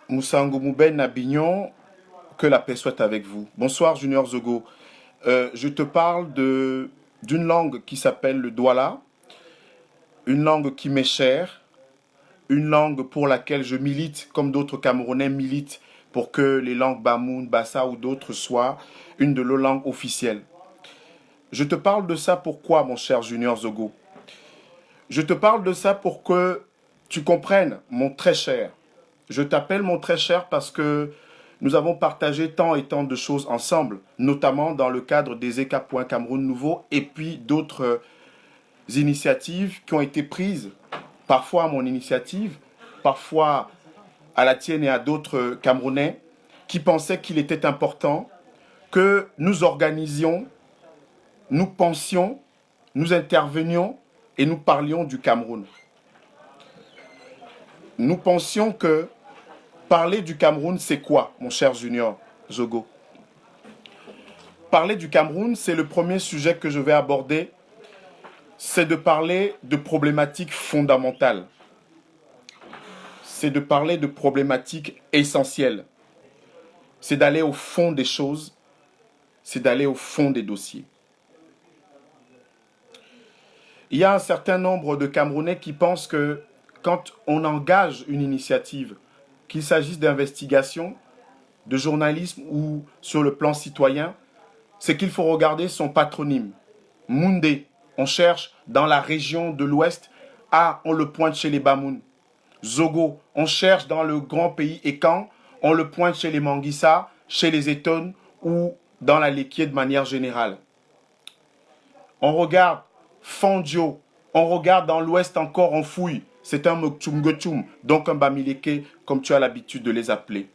Moussango Mouben Nabignon, que la paix soit avec vous. Bonsoir Junior Zogo. Je te parle d'une langue qui s'appelle le Douala, une langue qui m'est chère, une langue pour laquelle je milite, comme d'autres Camerounais militent pour que les langues Bamoun, Bassa ou d'autres soient une de nos langues officielles. Je te parle de ça pourquoi, mon cher Junior Zogo? Je te parle de ça pour que tu comprennes, mon très cher. Je t'appelle mon très cher parce que nous avons partagé tant et tant de choses ensemble, notamment dans le cadre des ECA.Cameroun Nouveau et puis d'autres initiatives qui ont été prises, parfois à mon initiative, parfois à la tienne et à d'autres Camerounais qui pensaient qu'il était important que nous organisions, nous pensions, nous intervenions et nous parlions du Cameroun. Nous pensions que parler du Cameroun, c'est quoi, mon cher Junior Zogo? Parler du Cameroun, c'est le premier sujet que je vais aborder. C'est de parler de problématiques fondamentales. C'est de parler de problématiques essentielles. C'est d'aller au fond des choses. C'est d'aller au fond des dossiers. Il y a un certain nombre de Camerounais qui pensent que quand on engage une initiative, qu'il s'agisse d'investigation, de journalisme ou sur le plan citoyen, c'est qu'il faut regarder son patronyme. Moundé, on cherche dans la région de l'Ouest. Ah, on le pointe chez les Bamoun. Zogo, on cherche dans le grand pays Ekan, on le pointe chez les Manguissa, chez les Eton ou dans la Léquier de manière générale. On regarde Fondio, on regarde dans l'Ouest encore, on fouille. C'est un Mokchum, donc un Bamileke, comme tu as l'habitude de les appeler.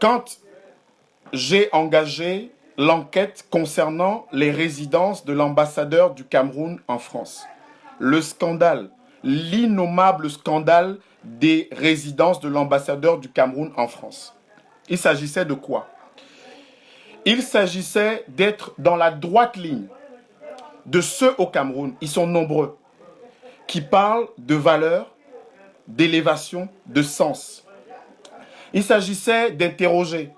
Quand j'ai engagé l'enquête concernant les résidences de l'ambassadeur du Cameroun en France, le scandale, l'innommable scandale des résidences de l'ambassadeur du Cameroun en France. Il s'agissait de quoi? Il s'agissait d'être dans la droite ligne de ceux au Cameroun, ils sont nombreux, qui parlent de valeur, d'élévation, de sens. Il s'agissait d'interroger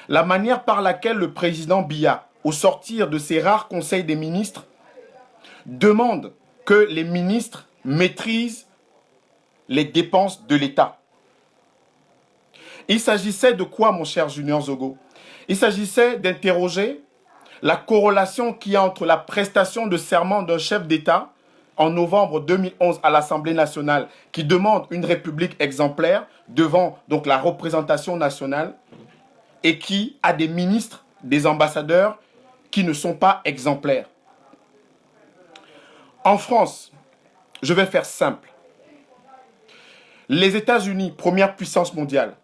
la manière par laquelle le président Biya, au sortir de ses rares conseils des ministres, demande que les ministres maîtrisent les dépenses de l'État. Il s'agissait de quoi, mon cher Junior Zogo? Il s'agissait d'interroger la corrélation qu'il y a entre la prestation de serment d'un chef d'État en novembre 2011 à l'Assemblée nationale qui demande une république exemplaire devant donc la représentation nationale et qui a des ministres, des ambassadeurs qui ne sont pas exemplaires. En France, je vais faire simple. Les États-Unis, première puissance mondiale.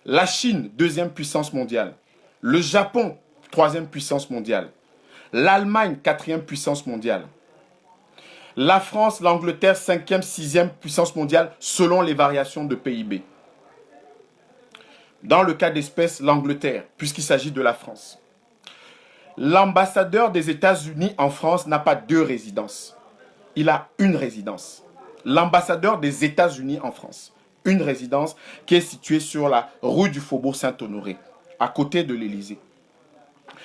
La Chine, deuxième puissance mondiale. Le Japon, troisième puissance mondiale. L'Allemagne, quatrième puissance mondiale. La France, l'Angleterre, cinquième, sixième puissance mondiale selon les variations de PIB. Dans le cas d'espèce, l'Angleterre, puisqu'il s'agit de la France. L'ambassadeur des États-Unis en France n'a pas deux résidences. Il a une résidence. L'ambassadeur des États-Unis en France. Une résidence qui est située sur la rue du Faubourg Saint-Honoré, à côté de l'Élysée.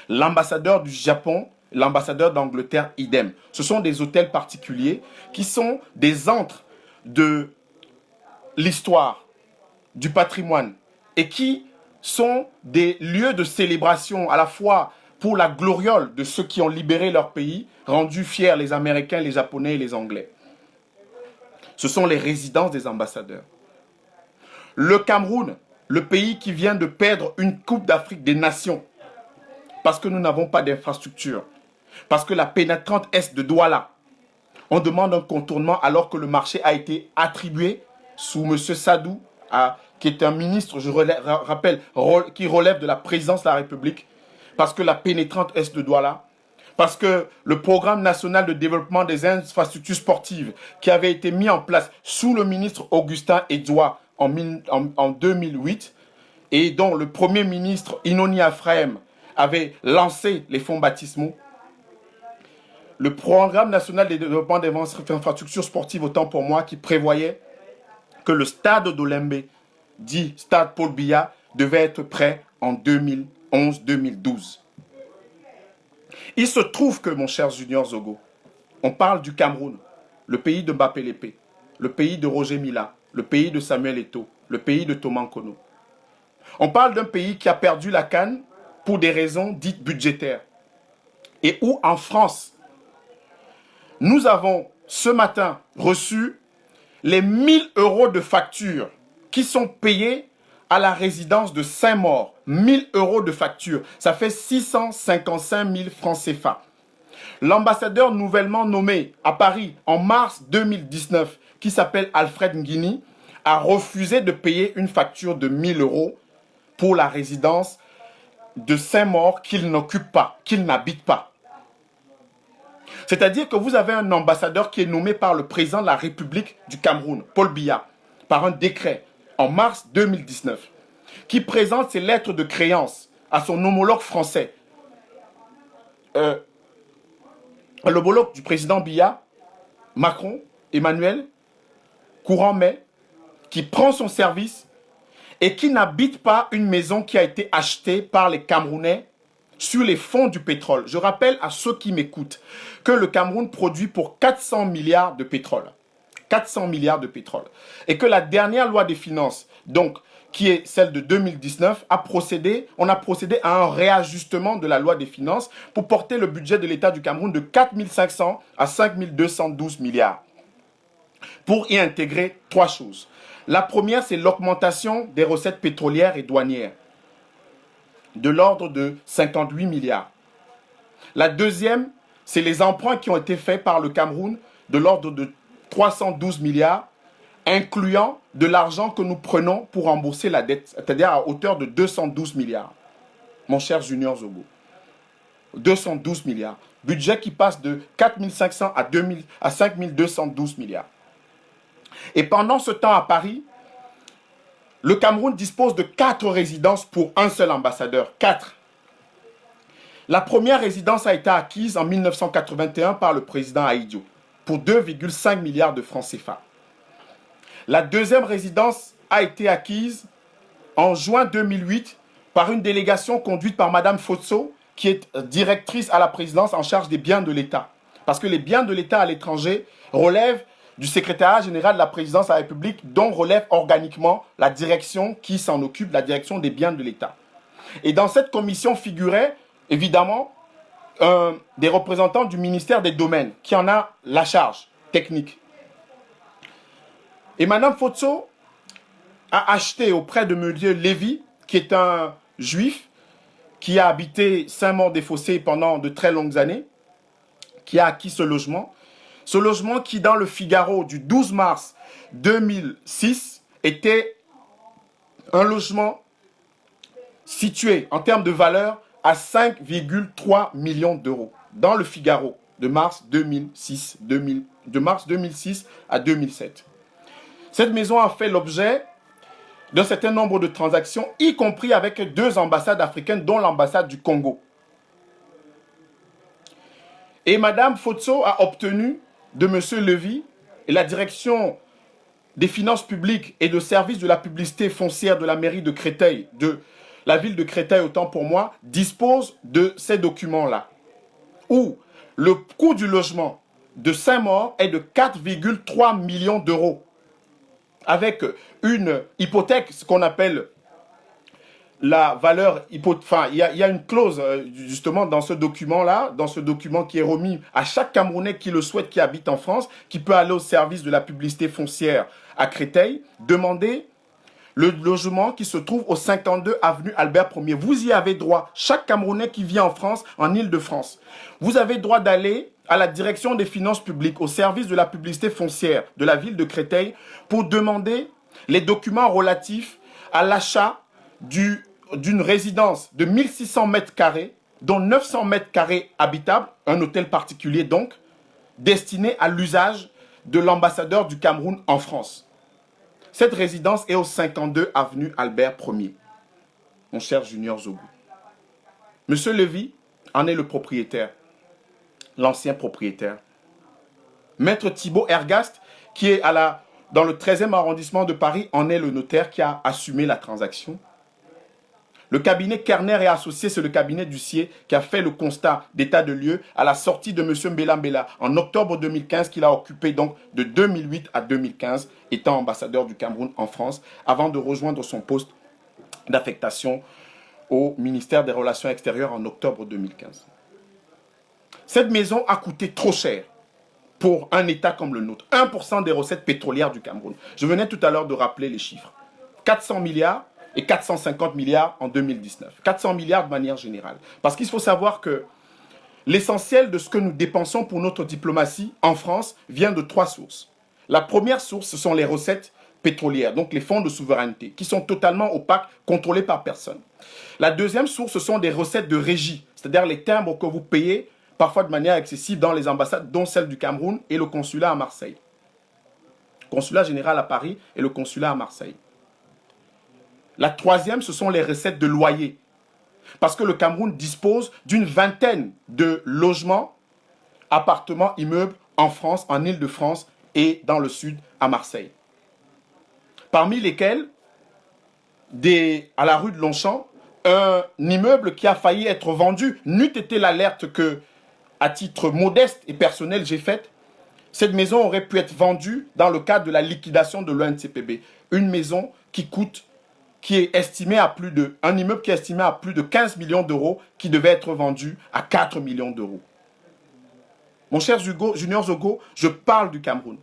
L'ambassadeur du Japon, l'ambassadeur d'Angleterre, idem. Ce sont des hôtels particuliers qui sont des antres de l'histoire, du patrimoine et qui sont des lieux de célébration à la fois pour la gloriole de ceux qui ont libéré leur pays, rendu fiers les Américains, les Japonais et les Anglais. Ce sont les résidences des ambassadeurs. Le Cameroun, le pays qui vient de perdre une Coupe d'Afrique des Nations, parce que nous n'avons pas d'infrastructure, parce que la pénétrante est de Douala. On demande un contournement alors que le marché a été attribué sous M. Sadou, qui est un ministre, je rappelle, qui relève de la présidence de la République, parce que la pénétrante est de Douala, parce que le programme national de développement des infrastructures sportives qui avait été mis en place sous le ministre Augustin Edouard en 2008 et dont le premier ministre Inoni Afrahem avait lancé les fonds baptismaux, le programme national de développement des infrastructures sportives, autant pour moi, qui prévoyait que le stade d'Olembe, dit stade Paul Biya, devait être prêt en 2011-2012. Il se trouve que, mon cher Junior Zogo, on parle du Cameroun, le pays de Mbappé Lépé, le pays de Roger Mila, le pays de Samuel Eto'o, le pays de Thomas Nkono. On parle d'un pays qui a perdu la CAN pour des raisons dites budgétaires. Et où, en France, Nous avons ce matin reçu les 1000 € de factures qui sont payés à la résidence de Saint-Maur. 1000 € de factures. Ça fait 655 000 francs CFA. L'ambassadeur nouvellement nommé à Paris en mars 2019, qui s'appelle Alfred Nguini, a refusé de payer une facture de 1000 € pour la résidence de Saint-Maur qu'il n'occupe pas, qu'il n'habite pas. C'est-à-dire que vous avez un ambassadeur qui est nommé par le président de la République du Cameroun, Paul Biya, par un décret en mars 2019, qui présente ses lettres de créance à son homologue français. L'homologue du président Biya, Macron, Emmanuel, courant mai, qui prend son service et qui n'habite pas une maison qui a été achetée par les Camerounais sur les fonds du pétrole. Je rappelle à ceux qui m'écoutent que le Cameroun produit pour 400 milliards de pétrole. 400 milliards de pétrole. Et que la dernière loi des finances, donc, qui est celle de 2019, on a procédé à un réajustement de la loi des finances pour porter le budget de l'État du Cameroun de 4 500 à 5 212 milliards. Pour y intégrer 3 choses. La première, c'est l'augmentation des recettes pétrolières et douanières, de l'ordre de 58 milliards. La deuxième, c'est les emprunts qui ont été faits par le Cameroun, de l'ordre de 312 milliards, incluant de l'argent que nous prenons pour rembourser la dette, c'est-à-dire à hauteur de 212 milliards. Mon cher Junior Zogo. 212 milliards. Budget qui passe de 4 500 à 5 212 milliards. Et pendant ce temps à Paris, le Cameroun dispose de 4 résidences pour un seul ambassadeur. 4. La première résidence a été acquise en 1981 par le président Ahidjo pour 2,5 milliards de francs CFA. La deuxième résidence a été acquise en juin 2008 par une délégation conduite par Madame Fotso, qui est directrice à la présidence en charge des biens de l'État. Parce que les biens de l'État à l'étranger relèvent du secrétariat général de la présidence de la République, dont relève organiquement la direction qui s'en occupe, la direction des biens de l'État. Et dans cette commission figuraient, évidemment, des représentants du ministère des Domaines, qui en a la charge technique. Et Madame Fotso a acheté auprès de M. Lévy, qui est un juif, qui a habité Saint-Maur-des-Fossés pendant de très longues années, qui a acquis ce logement. Ce logement qui, dans le Figaro du 12 mars 2006, était un logement situé en termes de valeur à 5,3 millions d'euros. Dans le Figaro de mars 2006, de mars 2006 à 2007. Cette maison a fait l'objet d'un certain nombre de transactions, y compris avec 2 ambassades africaines, dont l'ambassade du Congo. Et Madame Fotso a obtenu de M. Lévy et la direction des finances publiques et de service de la publicité foncière de la mairie de Créteil, de la ville de Créteil autant pour moi, dispose de ces documents-là, où le coût du logement de Saint-Maur est de 4,3 millions d'euros, avec une hypothèque, ce qu'on appelle la valeur, enfin, il y a une clause justement dans ce document-là, dans ce document qui est remis à chaque Camerounais qui le souhaite, qui habite en France, qui peut aller au service de la publicité foncière à Créteil, demander le logement qui se trouve au 52 avenue Albert Ier. Vous y avez droit, chaque Camerounais qui vit en France, en Île-de-France. Vous avez droit d'aller à la direction des finances publiques, au service de la publicité foncière de la ville de Créteil, pour demander les documents relatifs à l'achat d'une résidence de 1600 mètres carrés, dont 900 mètres carrés habitables, un hôtel particulier donc, destiné à l'usage de l'ambassadeur du Cameroun en France. Cette résidence est au 52 avenue Albert Ier, mon cher Junior Zogo. Monsieur Lévy en est le propriétaire, l'ancien propriétaire. Maître Thibault Ergast, qui est dans le 13e arrondissement de Paris, en est le notaire qui a assumé la transaction. Le cabinet Kerner et Associés, c'est le cabinet d'huissier qui a fait le constat d'état de lieu à la sortie de M. Mbela Mbela en octobre 2015, qu'il a occupé donc de 2008 à 2015, étant ambassadeur du Cameroun en France, avant de rejoindre son poste d'affectation au ministère des Relations extérieures en octobre 2015. Cette maison a coûté trop cher. pour un État comme le nôtre. 1% des recettes pétrolières du Cameroun. Je venais tout à l'heure de rappeler les chiffres. 400 milliards et 450 milliards en 2019. 400 milliards de manière générale. Parce qu'il faut savoir que l'essentiel de ce que nous dépensons pour notre diplomatie en France vient de 3 sources. La première source, ce sont les recettes pétrolières, donc les fonds de souveraineté, qui sont totalement opaques, contrôlés par personne. La deuxième source, ce sont des recettes de régie, c'est-à-dire les timbres que vous payez parfois de manière excessive dans les ambassades, dont celle du Cameroun et le consulat à Marseille. Le consulat général à Paris et le consulat à Marseille. La troisième, ce sont les recettes de loyer. Parce que le Cameroun dispose d'une vingtaine de logements, appartements, immeubles en France, en Île-de-France et dans le sud, à Marseille. Parmi lesquels, à la rue de Longchamp, un immeuble qui a failli être vendu, n'eût été l'alerte que, à titre modeste et personnel, j'ai faite. Cette maison aurait pu être vendue dans le cadre de la liquidation de l'ONCPB. Une maison qui est estimé à un immeuble qui est estimé à plus de 15 millions d'euros, qui devait être vendu à 4 millions d'euros. Mon cher Junior Zogo, je parle du Cameroun.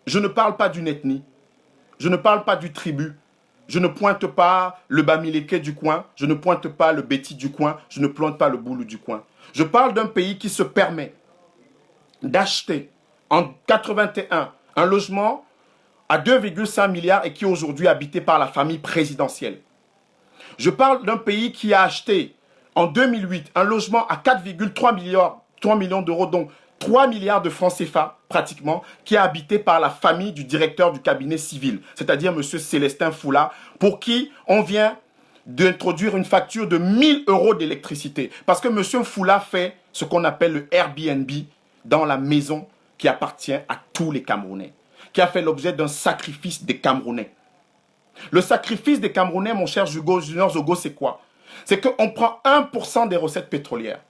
Je ne parle pas d'une ethnie. Je ne parle pas du tribut. Je ne pointe pas le Bamileke du coin. Je ne pointe pas le Béti du coin. Je ne pointe pas le Boulou du coin. Je parle d'un pays qui se permet d'acheter en 81 un logement à 2,5 milliards et qui est aujourd'hui habité par la famille présidentielle. Je parle d'un pays qui a acheté en 2008 un logement à 4,3 millions d'euros, donc 3 milliards de francs CFA pratiquement, qui est habité par la famille du directeur du cabinet civil, c'est-à-dire M. Célestin Foula, pour qui on vient d'introduire une facture de 1 000 euros d'électricité. Parce que M. Foula fait ce qu'on appelle le Airbnb dans la maison qui appartient à tous les Camerounais, qui a fait l'objet d'un sacrifice des Camerounais. Le sacrifice des Camerounais, mon cher Junior Zogo, c'est quoi? C'est qu'on prend 1% des recettes pétrolières.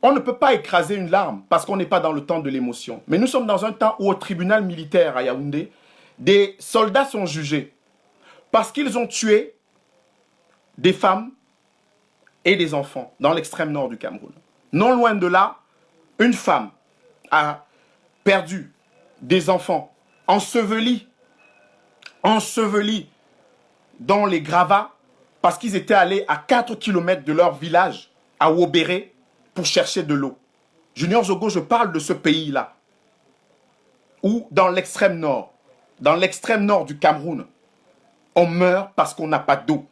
On ne peut pas écraser une larme parce qu'on n'est pas dans le temps de l'émotion. Mais nous sommes dans un temps où au tribunal militaire à Yaoundé, des soldats sont jugés parce qu'ils ont tué des femmes et des enfants dans l'extrême nord du Cameroun. Non loin de là, une femme a perdu des enfants ensevelis dans les gravats parce qu'ils étaient allés à 4 km de leur village, à Wobéré, pour chercher de l'eau. Junior Zogo, je parle de ce pays-là, où dans l'extrême nord du Cameroun, on meurt parce qu'on n'a pas d'eau.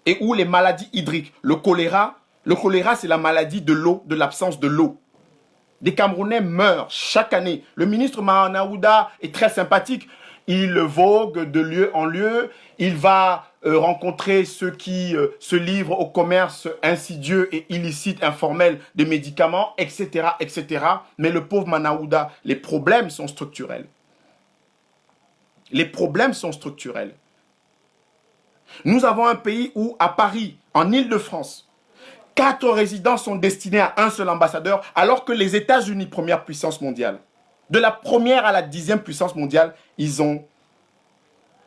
Et où les maladies hydriques, le choléra c'est la maladie de l'eau, de l'absence de l'eau. Des Camerounais meurent chaque année. Le ministre Mahanaouda est très sympathique. Il vogue de lieu en lieu. Il va rencontrer ceux qui se livrent au commerce insidieux et illicite, informel des médicaments, etc., etc. Mais le pauvre Mahanaouda, les problèmes sont structurels. Les problèmes sont structurels. Nous avons un pays où, à Paris, en Île-de-France, 4 résidences sont destinées à un seul ambassadeur, alors que les États-Unis, première puissance mondiale, de la première à la 10e puissance mondiale, ils ont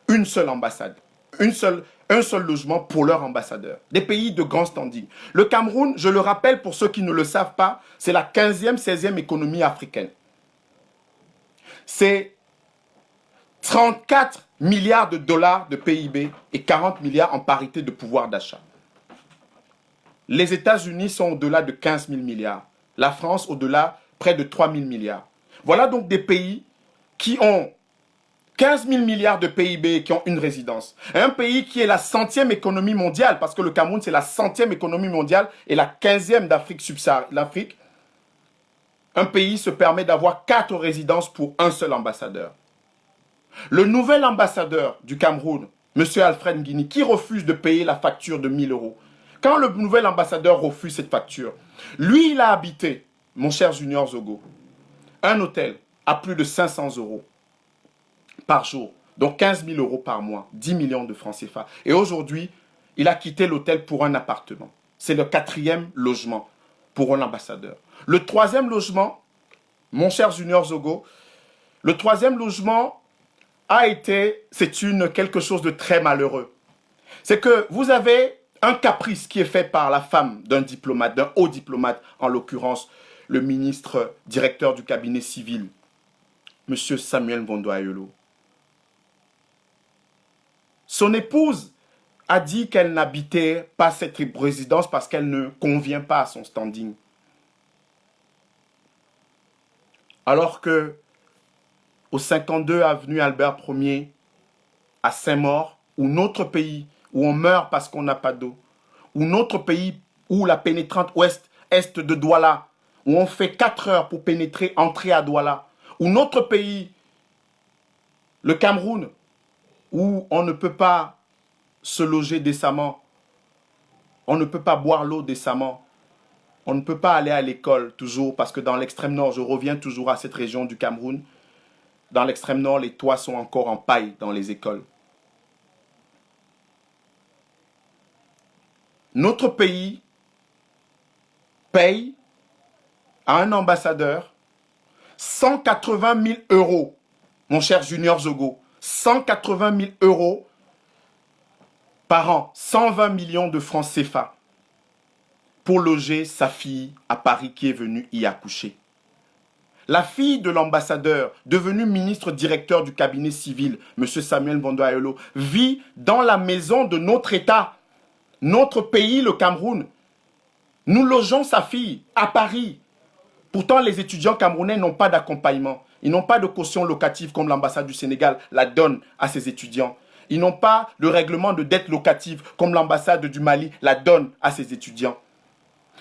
une seule ambassade, un seul logement pour leur ambassadeur. Des pays de grand standing. Le Cameroun, je le rappelle pour ceux qui ne le savent pas, c'est la 15e, 16e économie africaine. C'est 34 milliards de dollars de PIB et 40 milliards en parité de pouvoir d'achat. Les États-Unis sont au-delà de 15 000 milliards. La France au-delà, près de 3 000 milliards. Voilà donc des pays qui ont 15 000 milliards de PIB et qui ont une résidence. Un pays qui est la 100e économie mondiale, parce que le Cameroun, c'est la 100e économie mondiale et la 15e d'Afrique subsaharienne. L'Afrique, un pays se permet d'avoir 4 résidences pour un seul ambassadeur. Le nouvel ambassadeur du Cameroun, M. Alfred Nguini, qui refuse de payer la facture de 1 000 euros. Quand le nouvel ambassadeur refuse cette facture, lui, il a habité, mon cher Junior Zogo, un hôtel à plus de 500 euros par jour, donc 15 000 euros par mois, 10 millions de francs CFA. Et aujourd'hui, il a quitté l'hôtel pour un appartement. C'est le 4e logement pour un ambassadeur. Le 3e logement, mon cher Junior Zogo, le 3e logement c'est quelque chose de très malheureux. C'est que vous avez un caprice qui est fait par la femme d'un diplomate, d'un haut diplomate en l'occurrence, le ministre directeur du cabinet civil, M. Samuel Mvondo-Ayolo. Son épouse a dit qu'elle n'habitait pas cette résidence parce qu'elle ne convient pas à son standing. Alors que au 52 avenue Albert Ier, à Saint-Maur, ou notre pays, où on meurt parce qu'on n'a pas d'eau, ou notre pays où la pénétrante ouest-est de Douala, où on fait 4 heures pour pénétrer, entrer à Douala, ou notre pays, le Cameroun, où on ne peut pas se loger décemment, on ne peut pas boire l'eau décemment, on ne peut pas aller à l'école toujours, parce que dans l'extrême nord, je reviens toujours à cette région du Cameroun, dans l'extrême nord, les toits sont encore en paille dans les écoles. Notre pays paye à un ambassadeur 180 000 euros, mon cher Junior Zogo, 180 000 euros par an, 120 millions de francs CFA, pour loger sa fille à Paris qui est venue y accoucher. La fille de l'ambassadeur, devenu ministre directeur du cabinet civil, M. Samuel Mvondo-Ayolo, vit dans la maison de notre État, notre pays, le Cameroun. Nous logeons sa fille à Paris. Pourtant, les étudiants camerounais n'ont pas d'accompagnement. Ils n'ont pas de caution locative comme l'ambassade du Sénégal la donne à ses étudiants. Ils n'ont pas de règlement de dette locative comme l'ambassade du Mali la donne à ses étudiants.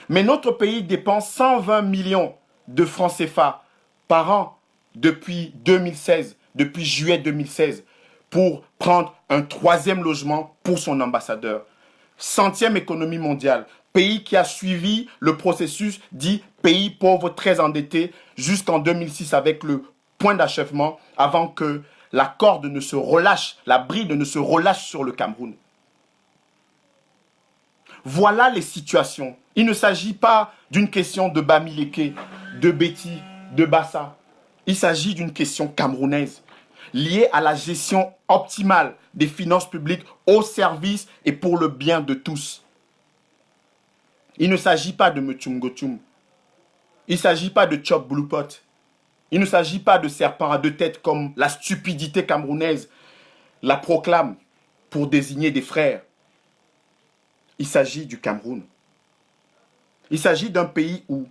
Mais notre pays dépense 120 millions de francs CFA par an depuis 2016, depuis juillet 2016, pour prendre un 3e logement pour son ambassadeur. 100e économie mondiale, pays qui a suivi le processus dit pays pauvre très endetté jusqu'en 2006 avec le point d'achèvement avant que la corde ne se relâche, la bride ne se relâche sur le Cameroun. Voilà les situations. Il ne s'agit pas d'une question de Bamileke, de Betty, de Bassa. Il s'agit d'une question camerounaise liée à la gestion optimale des finances publiques au service et pour le bien de tous. Il ne s'agit pas de Mchungochum. Il ne s'agit pas de Chop Blue Pot. Il ne s'agit pas de serpent à 2 têtes comme la stupidité camerounaise la proclame pour désigner des frères. Il s'agit du Cameroun. Il s'agit d'un pays où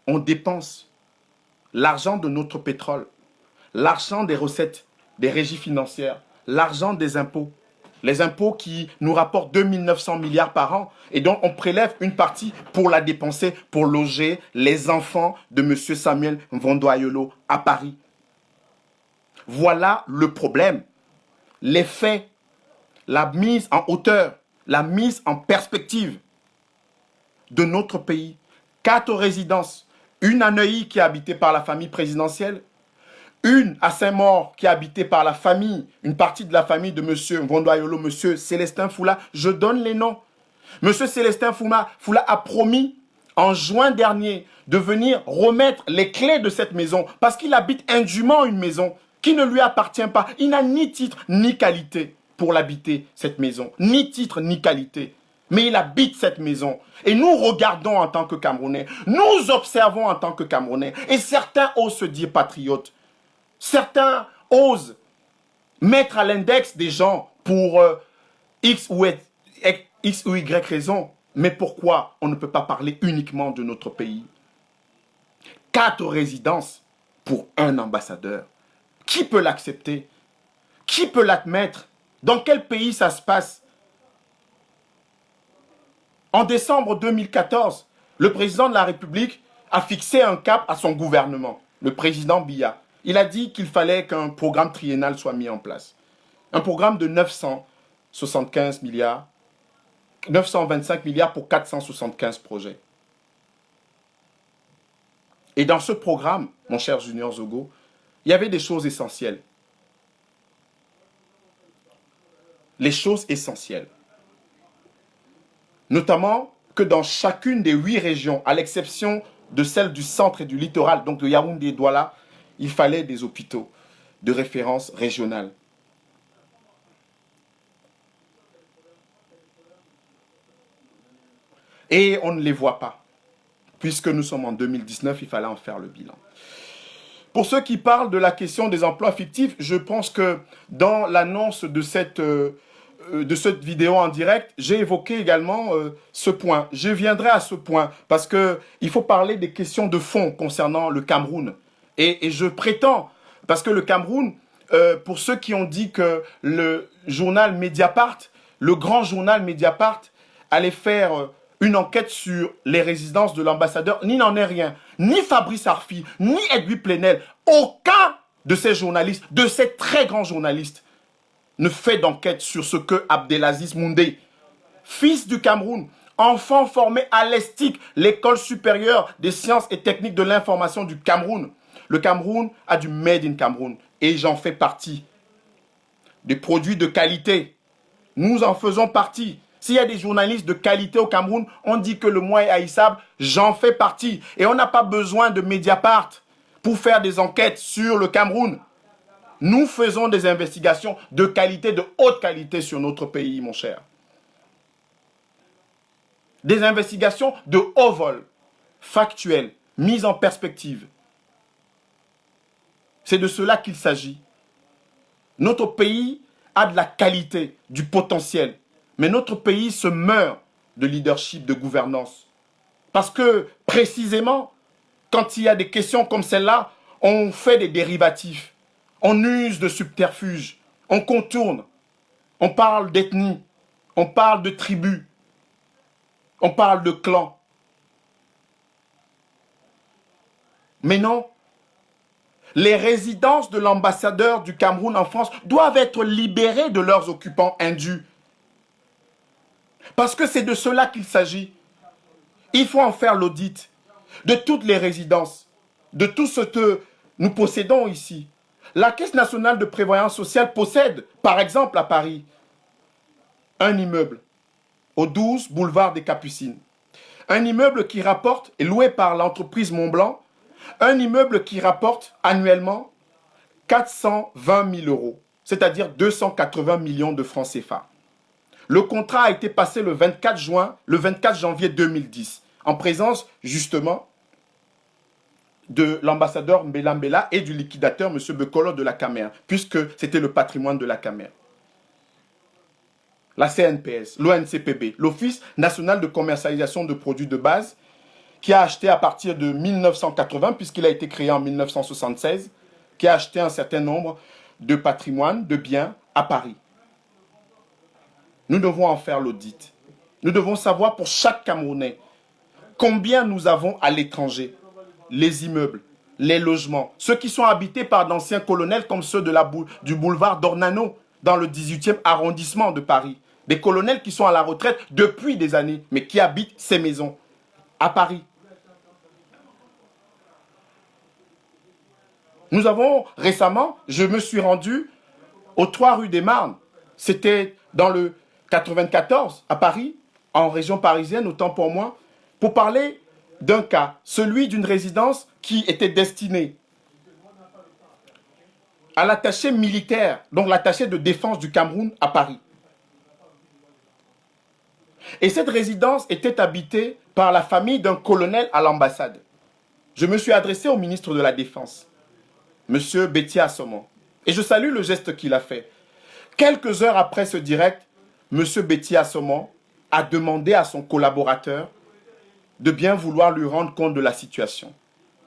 on dépense l'argent de notre pétrole, l'argent des recettes, des régies financières, l'argent des impôts. Les impôts qui nous rapportent 2 900 milliards par an et dont on prélève une partie pour la dépenser, pour loger les enfants de M. Samuel Mvondo-Ayolo à Paris. Voilà le problème. Les faits, la mise en hauteur, la mise en perspective de notre pays. 4 résidences, une à Neuilly qui est habitée par la famille présidentielle, une à Saint-Maur qui est habitée par la famille, une partie de la famille de M. Mvondo-Ayolo, M. Célestin Foula. Je donne les noms. M. Célestin Foula a promis en juin dernier de venir remettre les clés de cette maison parce qu'il habite indûment une maison qui ne lui appartient pas. Il n'a ni titre ni qualité pour l'habiter, cette maison. Ni titre ni qualité. Mais il habite cette maison. Et nous regardons en tant que Camerounais. Nous observons en tant que Camerounais. Et certains osent se dire patriotes. Certains osent mettre à l'index des gens pour X ou Y raison. Mais pourquoi on ne peut pas parler uniquement de notre pays? 4 résidences pour un ambassadeur. Qui peut l'accepter? Qui peut l'admettre? Dans quel pays ça se passe? En décembre 2014, le président de la République a fixé un cap à son gouvernement, le président Biya. Il a dit qu'il fallait qu'un programme triennal soit mis en place. Un programme de 975 milliards, 925 milliards pour 475 projets. Et dans ce programme, mon cher Junior Zogo, il y avait des choses essentielles. Les choses essentielles. Notamment que dans chacune des 8 régions, à l'exception de celle du centre et du littoral, donc de Yaoundé et Douala, il fallait des hôpitaux de référence régionale. Et on ne les voit pas. puisque nous sommes en 2019, il fallait en faire le bilan. Pour ceux qui parlent de la question des emplois fictifs, je pense que dans l'annonce de cette vidéo en direct, j'ai évoqué également ce point. Je viendrai à ce point parce qu'il faut parler des questions de fond concernant le Cameroun. Et je prétends, parce que le Cameroun, pour ceux qui ont dit que le journal Mediapart, le grand journal Mediapart, allait faire une enquête sur les résidences de l'ambassadeur, ni n'en est rien. Ni Fabrice Arfi, ni Edwy Plenel, aucun de ces journalistes, de ces très grands journalistes, ne fait d'enquête sur ce que Abdelaziz Moundé, fils du Cameroun, enfant formé à l'ESTIC, l'école supérieure des sciences et techniques de l'information du Cameroun. Le Cameroun a du Made in Cameroun et j'en fais partie. Des produits de qualité, nous en faisons partie. S'il y a des journalistes de qualité au Cameroun, on dit que le moi est haïssable, j'en fais partie. Et on n'a pas besoin de Mediapart pour faire des enquêtes sur le Cameroun. Nous faisons des investigations de qualité, de haute qualité sur notre pays, mon cher. Des investigations de haut vol, factuelles, mises en perspective. C'est de cela qu'il s'agit. Notre pays a de la qualité, du potentiel. Mais notre pays se meurt de leadership, de gouvernance. Parce que, précisément, quand il y a des questions comme celle-là, on fait des dérivatifs. On use de subterfuges. On contourne. On parle d'ethnie. On parle de tribus. On parle de clans. Mais non. Les résidences de l'ambassadeur du Cameroun en France doivent être libérées de leurs occupants indus. Parce que c'est de cela qu'il s'agit. Il faut en faire l'audit de toutes les résidences, de tout ce que nous possédons ici. La Caisse nationale de prévoyance sociale possède, par exemple à Paris, un immeuble au 12 boulevard des Capucines. Un immeuble qui rapporte, est loué par l'entreprise Montblanc, un immeuble qui rapporte annuellement 420 000 euros, c'est-à-dire 280 millions de francs CFA. Le contrat a été passé le 24 janvier 2010, en présence justement de l'ambassadeur Mbela Mbela et du liquidateur M. Bekolo de la Camer, puisque c'était le patrimoine de la Camer. La CNPS, l'ONCPB, l'Office national de commercialisation de produits de base, qui a acheté à partir de 1980, puisqu'il a été créé en 1976, qui a acheté un certain nombre de patrimoines, de biens à Paris. Nous devons en faire l'audit. Nous devons savoir pour chaque Camerounais combien nous avons à l'étranger. Les immeubles, les logements, ceux qui sont habités par d'anciens colonels comme ceux du boulevard d'Ornano dans le 18e arrondissement de Paris. Des colonels qui sont à la retraite depuis des années, mais qui habitent ces maisons à Paris. Nous avons récemment, je me suis rendu aux 3 rues des Marnes. C'était dans le 94 à Paris, en région parisienne, autant pour moi, pour parler d'un cas, celui d'une résidence qui était destinée à l'attaché militaire, donc l'attaché de défense du Cameroun à Paris. Et cette résidence était habitée par la famille d'un colonel à l'ambassade. Je me suis adressé au ministre de la Défense, M. Betty Assomon, et je salue le geste qu'il a fait. Quelques heures après ce direct, M. Betty Assomon a demandé à son collaborateur de bien vouloir lui rendre compte de la situation.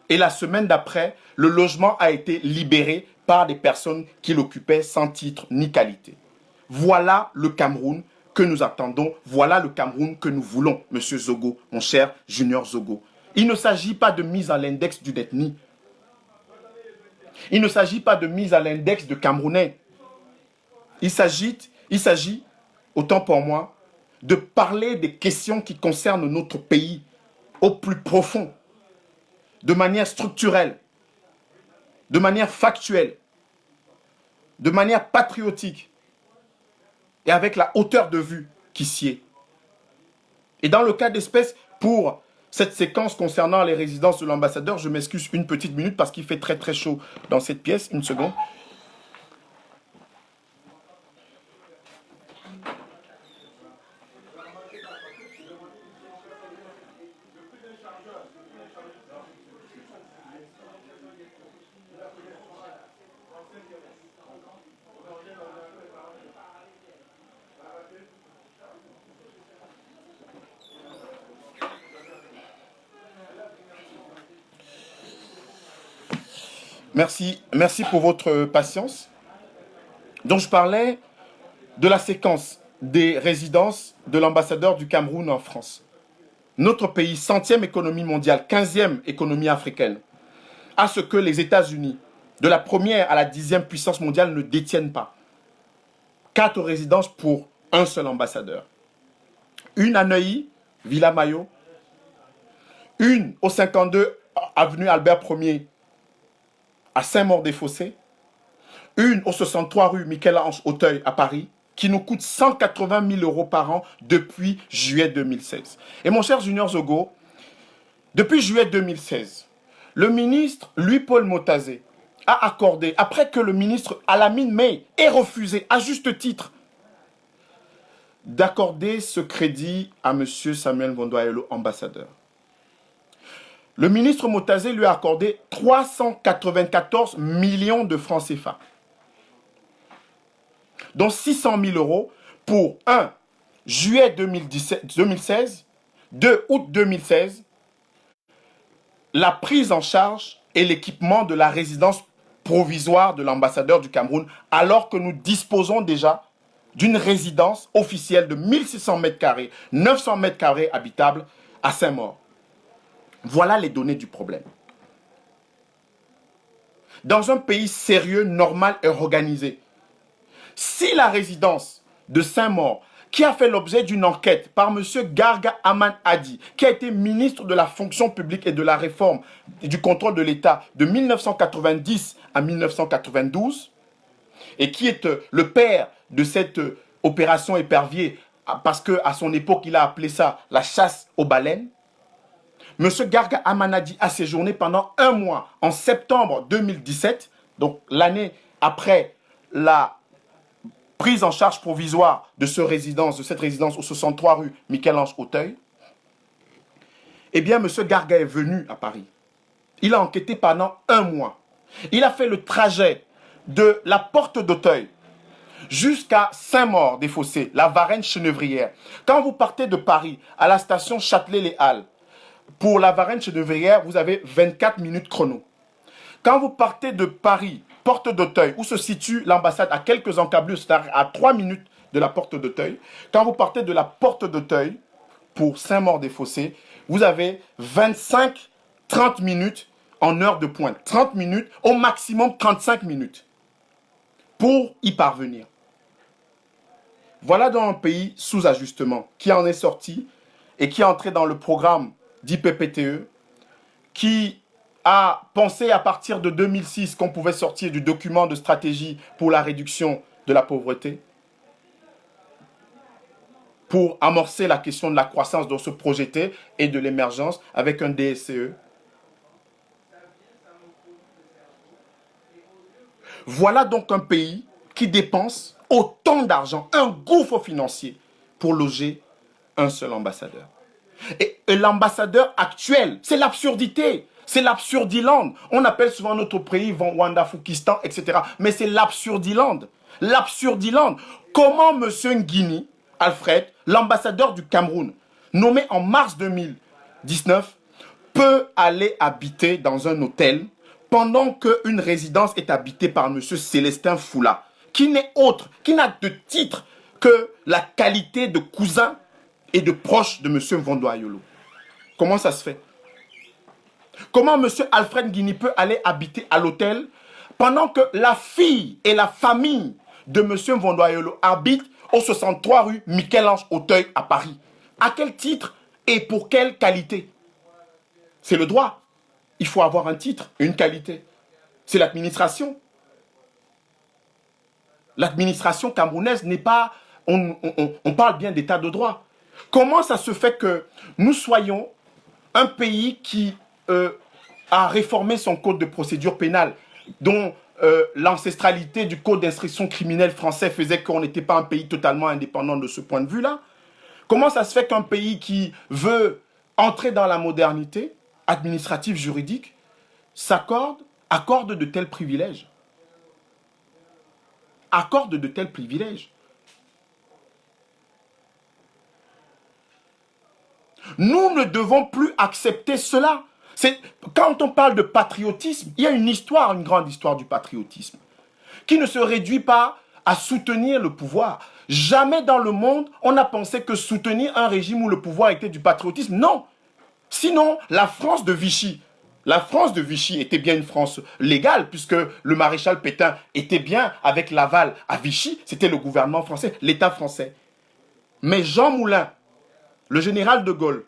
Et la semaine d'après, le logement a été libéré par des personnes qui l'occupaient sans titre ni qualité. Voilà le Cameroun que nous attendons. Voilà le Cameroun que nous voulons, M. Zogo, mon cher Junior Zogo. Il ne s'agit pas de mise à l'index d'une ethnie. Il ne s'agit pas de mise à l'index de Camerounais. Il s'agit, autant pour moi, de parler des questions qui concernent notre pays au plus profond, de manière structurelle, de manière factuelle, de manière patriotique et avec la hauteur de vue qui sied. Et dans le cas d'espèce, pour cette séquence concernant les résidences de l'ambassadeur, je m'excuse une petite minute parce qu'il fait très très chaud dans cette pièce. Une seconde. Merci, merci pour votre patience. Donc je parlais de la séquence des résidences de l'ambassadeur du Cameroun en France. Notre pays, centième économie mondiale, 15e économie africaine, à ce que les États-Unis, de la première à la 10e puissance mondiale, ne détiennent pas. 4 résidences pour un seul ambassadeur. Une à Neuilly, Villa Maillot. Une au 52 avenue Albert Ier à Saint-Maur-des-Fossés. Une au 63 rue Michel-Ange Auteuil à Paris, qui nous coûte 180 000 euros par an depuis juillet 2016. Et mon cher Junior Zogo, depuis juillet 2016, le ministre Louis-Paul Motazé a accordé, après que le ministre Alamine May ait refusé, à juste titre, d'accorder ce crédit à M. Samuel Vondoayelo, ambassadeur. Le ministre Motazé lui a accordé 394 millions de francs CFA, dont 600 000 euros pour 1. Juillet 2016, 2. Août 2016, la prise en charge et l'équipement de la résidence provisoire de l'ambassadeur du Cameroun, alors que nous disposons déjà d'une résidence officielle de 1600 mètres carrés, 900 mètres carrés habitables à Saint-Maur. Voilà les données du problème. Dans un pays sérieux, normal et organisé, si la résidence de Saint-Maur, qui a fait l'objet d'une enquête par M. Garga Aman Hadi, qui a été ministre de la fonction publique et de la réforme et du contrôle de l'État de 1990 à 1992, et qui est le père de cette opération épervier, parce qu'à son époque, il a appelé ça la chasse aux baleines, M. Garga Aman Hadi a séjourné pendant un mois, en septembre 2017, donc l'année après la prise en charge provisoire de cette résidence au 63 rue Michel-Ange Auteuil, eh bien, M. Garga est venu à Paris. Il a enquêté pendant un mois. Il a fait le trajet de la porte d'Auteuil jusqu'à Saint-Maur-des-Fossés, la Varenne-Chenevrière. Quand vous partez de Paris à la station Châtelet-les-Halles, pour la Varenne-Chenevrière, vous avez 24 minutes chrono. Quand vous partez de Paris, porte d'Auteuil, où se situe l'ambassade, à quelques encablures, c'est-à-dire à 3 minutes de la porte d'Auteuil, quand vous partez de la porte d'Auteuil pour Saint-Maur-des-Fossés, vous avez 25-30 minutes en heure de pointe. 30 minutes, au maximum 35 minutes pour y parvenir. Voilà dans un pays sous ajustement qui en est sorti et qui est entré dans le programme d'IPPTE, qui a pensé à partir de 2006 qu'on pouvait sortir du document de stratégie pour la réduction de la pauvreté, pour amorcer la question de la croissance, de se projeter et de l'émergence avec un DSCE. Voilà donc un pays qui dépense autant d'argent, un gouffre financier, pour loger un seul ambassadeur. Et l'ambassadeur actuel, c'est l'absurdité. C'est l'absurdiland. On appelle souvent notre pays Wanda-Foukistan, etc. Mais c'est l'absurdiland. L'absurdiland. Comment M. Nguini, Alfred, l'ambassadeur du Cameroun, nommé en mars 2019, peut aller habiter dans un hôtel pendant qu'une résidence est habitée par M. Célestin Foula, qui n'est autre, qui n'a de titre que la qualité de cousin et de proche de M. Vondoayelo. Comment ça se fait? Comment M. Alfred Nguini peut aller habiter à l'hôtel pendant que la fille et la famille de M. Vondoayelo habitent au 63 rue Michel-Ange Auteuil à Paris? À quel titre et pour quelle qualité? C'est le droit. Il faut avoir un titre, une qualité. C'est l'administration. L'administration camerounaise n'est pas... On parle bien d'état de droit. Comment ça se fait que nous soyons un pays qui a réformé son code de procédure pénale, dont l'ancestralité du code d'instruction criminelle français faisait qu'on n'était pas un pays totalement indépendant de ce point de vue-là? Comment ça se fait qu'un pays qui veut entrer dans la modernité administrative, juridique, accorde de tels privilèges? Accorde de tels privilèges. Nous ne devons plus accepter cela. Quand on parle de patriotisme, il y a une histoire, une grande histoire du patriotisme, qui ne se réduit pas à soutenir le pouvoir. Jamais dans le monde, on a pensé que soutenir un régime où le pouvoir était du patriotisme. Non. Sinon, la France de Vichy était bien une France légale, puisque le maréchal Pétain était bien avec l'aval à Vichy. C'était le gouvernement français, l'État français. Mais Jean Moulin, le général de Gaulle,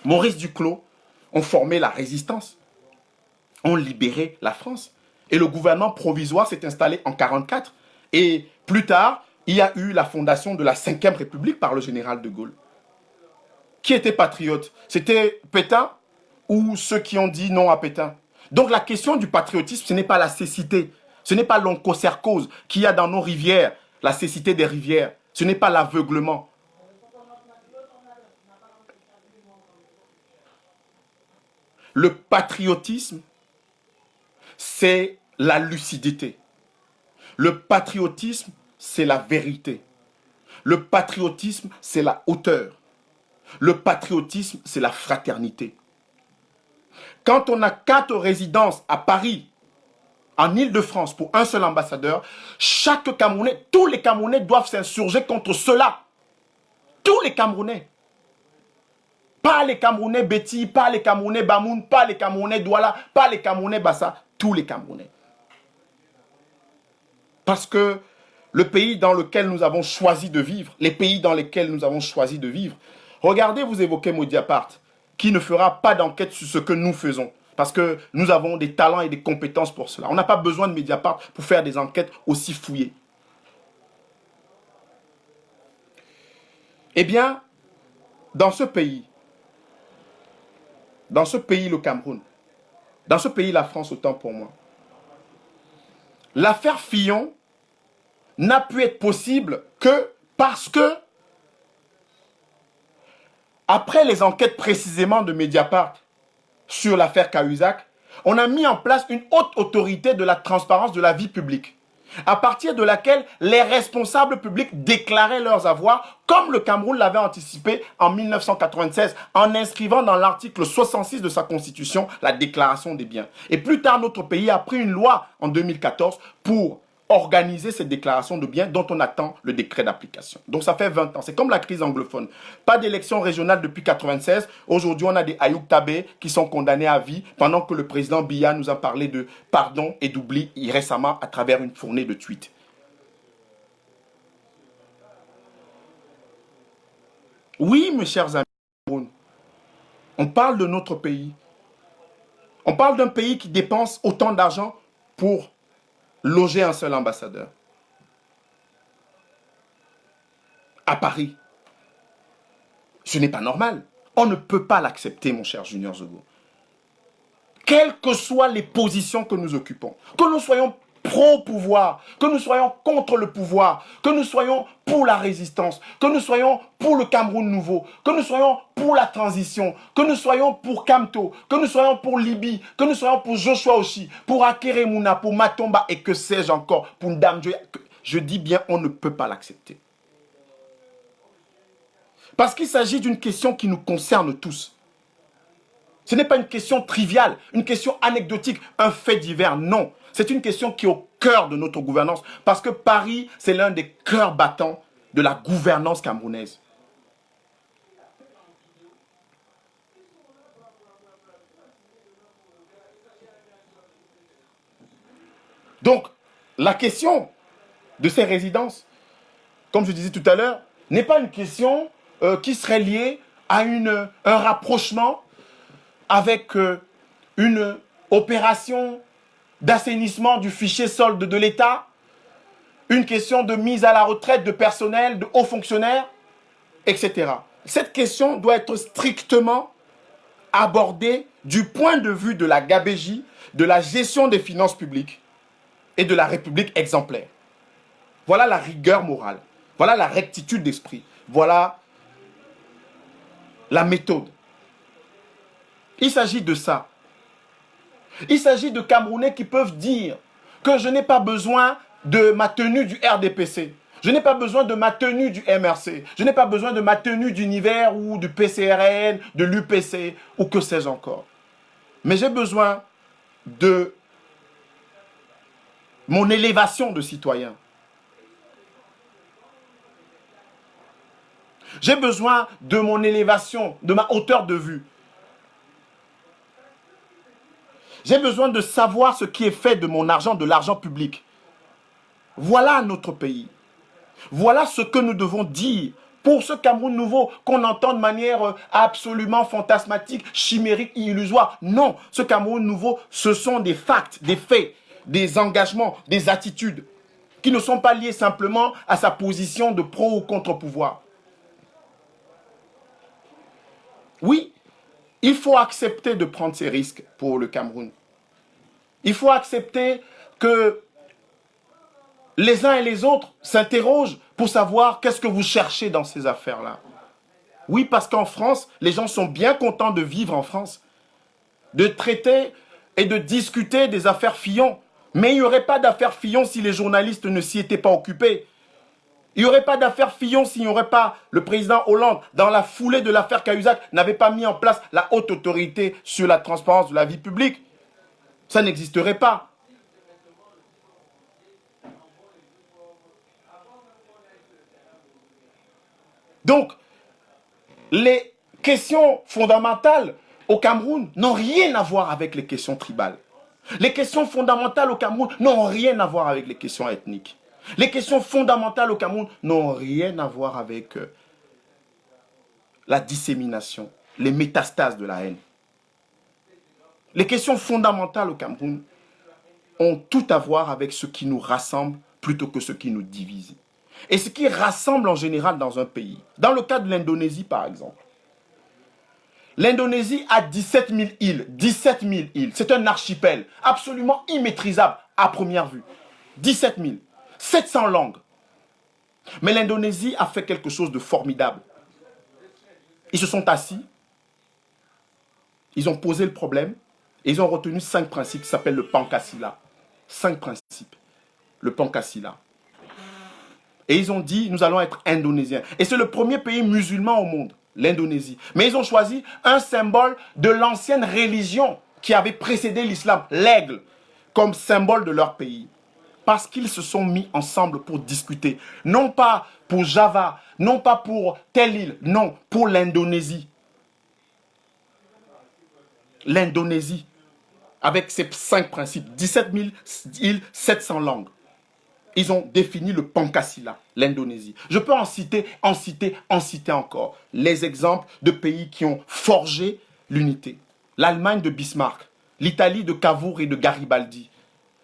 Maurice Duclos, ont formé la résistance, ont libéré la France. Et le gouvernement provisoire s'est installé en 1944. Et plus tard, il y a eu la fondation de la Ve République par le général de Gaulle. Qui était patriote? C'était Pétain ou ceux qui ont dit non à Pétain? Donc la question du patriotisme, ce n'est pas la cécité. Ce n'est pas l'onchocercose qu'il y a dans nos rivières, la cécité des rivières. Ce n'est pas l'aveuglement. Le patriotisme, c'est la lucidité. Le patriotisme, c'est la vérité. Le patriotisme, c'est la hauteur. Le patriotisme, c'est la fraternité. Quand on a 4 résidences à Paris, en Île-de-France, pour un seul ambassadeur, chaque Camerounais, tous les Camerounais doivent s'insurger contre cela. Tous les Camerounais. Pas les Camerounais Betty, pas les Camerounais Bamoun, pas les Camerounais Douala, pas les Camerounais Bassa, tous les Camerounais. Parce que le pays dans lequel nous avons choisi de vivre, les pays dans lesquels nous avons choisi de vivre, regardez, vous évoquez Mediapart, qui ne fera pas d'enquête sur ce que nous faisons. Parce que nous avons des talents et des compétences pour cela. On n'a pas besoin de Mediapart pour faire des enquêtes aussi fouillées. Eh bien, dans ce pays, le Cameroun, dans ce pays, la France, autant pour moi, l'affaire Fillon n'a pu être possible que parce que, après les enquêtes précisément de Mediapart sur l'affaire Cahuzac, on a mis en place une haute autorité de la transparence de la vie publique, à partir de laquelle les responsables publics déclaraient leurs avoirs, comme le Cameroun l'avait anticipé en 1996, en inscrivant dans l'article 66 de sa constitution la déclaration des biens. Et plus tard, notre pays a pris une loi en 2014 pour organiser cette déclaration de biens dont on attend le décret d'application. Donc ça fait 20 ans. C'est comme la crise anglophone. Pas d'élection régionale depuis 1996. Aujourd'hui, on a des Ayoub Tabé qui sont condamnés à vie pendant que le président Biya nous a parlé de pardon et d'oubli récemment à travers une fournée de tweets. Oui, mes chers amis, on parle de notre pays. On parle d'un pays qui dépense autant d'argent pour loger un seul ambassadeur. À Paris. Ce n'est pas normal. On ne peut pas l'accepter, mon cher Junior Zogo. Quelles que soient les positions que nous occupons, que nous soyons pro-pouvoir, que nous soyons contre le pouvoir, que nous soyons pour la résistance, que nous soyons pour le Cameroun nouveau, que nous soyons pour la transition, que nous soyons pour Kamto, que nous soyons pour Libye, que nous soyons pour Joshua Oshi, pour Akeremouna, pour Matomba et que sais-je encore, pour Ndamjoya, je dis bien, on ne peut pas l'accepter. Parce qu'il s'agit d'une question qui nous concerne tous. Ce n'est pas une question triviale, une question anecdotique, un fait divers, non. C'est une question qui est au cœur de notre gouvernance. Parce que Paris, c'est l'un des cœurs battants de la gouvernance camerounaise. Donc, la question de ces résidences, comme je disais tout à l'heure, n'est pas une question qui serait liée à un rapprochement avec une opération d'assainissement du fichier solde de l'État, une question de mise à la retraite de personnel, de hauts fonctionnaires, etc. Cette question doit être strictement abordée du point de vue de la gabégie, de la gestion des finances publiques et de la République exemplaire. Voilà la rigueur morale, voilà la rectitude d'esprit, voilà la méthode. Il s'agit de ça. Il s'agit de Camerounais qui peuvent dire que je n'ai pas besoin de ma tenue du RDPC. Je n'ai pas besoin de ma tenue du MRC. Je n'ai pas besoin de ma tenue d'univers ou du PCRN, de l'UPC ou que sais-je encore. mais j'ai besoin de mon élévation de citoyen. J'ai besoin de mon élévation, de ma hauteur de vue. J'ai besoin de savoir ce qui est fait de mon argent, de l'argent public. Voilà notre pays. Voilà ce que nous devons dire pour ce Cameroun nouveau qu'on entend de manière absolument fantasmatique, chimérique, illusoire. Non, ce Cameroun nouveau, ce sont des facts, des faits, des engagements, des attitudes qui ne sont pas liés simplement à sa position de pro ou contre-pouvoir. Oui, il faut accepter de prendre ces risques pour le Cameroun. Il faut accepter que les uns et les autres s'interrogent pour savoir qu'est-ce que vous cherchez dans ces affaires-là. Oui, parce qu'en France, les gens sont bien contents de vivre en France, de traiter et de discuter des affaires Fillon. Mais il n'y aurait pas d'affaires Fillon si les journalistes ne s'y étaient pas occupés. Il n'y aurait pas d'affaire Fillon s'il n'y aurait pas le président Hollande, dans la foulée de l'affaire Cahuzac, n'avait pas mis en place la haute autorité sur la transparence de la vie publique. Ça n'existerait pas. Donc, les questions fondamentales au Cameroun n'ont rien à voir avec les questions tribales. Les questions fondamentales au Cameroun n'ont rien à voir avec les questions ethniques. Les questions fondamentales au Cameroun n'ont rien à voir avec la dissémination, les métastases de la haine. Les questions fondamentales au Cameroun ont tout à voir avec ce qui nous rassemble plutôt que ce qui nous divise. Et ce qui rassemble en général dans un pays. Dans le cas de l'Indonésie, par exemple. L'Indonésie a 17 000 îles. 17 000 îles. C'est un archipel absolument immaîtrisable à première vue. 17 000. 700 langues. Mais l'Indonésie a fait quelque chose de formidable. Ils se sont assis. Ils ont posé le problème. Et ils ont retenu 5 principes qui s'appellent le Pancasila. 5 principes. Le Pancasila. Et ils ont dit, nous allons être indonésiens. Et c'est le premier pays musulman au monde, l'Indonésie. Mais ils ont choisi un symbole de l'ancienne religion qui avait précédé l'islam, l'aigle, comme symbole de leur pays. Parce qu'ils se sont mis ensemble pour discuter. Non pas pour Java, non pas pour telle île, non, pour l'Indonésie. L'Indonésie, avec ses 5 principes, 17 000 îles, 700 langues. Ils ont défini le Pancasila, l'Indonésie. Je peux en citer encore. Les exemples de pays qui ont forgé l'unité. L'Allemagne de Bismarck, l'Italie de Cavour et de Garibaldi,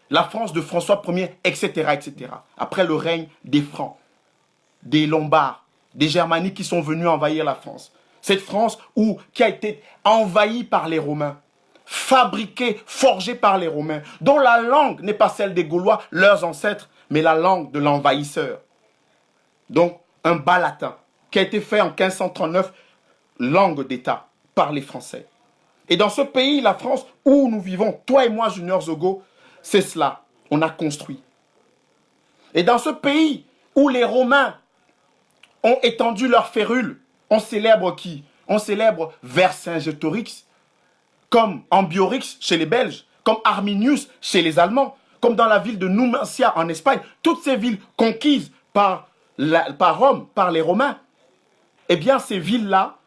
la France de François Ier, etc., etc. Après le règne des Francs, des Lombards, des Germaniques qui sont venus envahir la France. Cette France qui a été envahie par les Romains, fabriquée, forgée par les Romains, dont la langue n'est pas celle des Gaulois, leurs ancêtres, mais la langue de l'envahisseur. Donc, un bas latin qui a été fait en 1539, langue d'État, par les Français. Et dans ce pays, la France, où nous vivons, toi et moi, Junior Zogo, c'est cela, on a construit. Et dans ce pays où les Romains ont étendu leurs férules, on célèbre qui? On célèbre Vercingétorix, comme Ambiorix chez les Belges, comme Arminius chez les Allemands, comme dans la ville de Numancia en Espagne, toutes ces villes conquises par Rome, par les Romains. Eh bien, ces villes-là,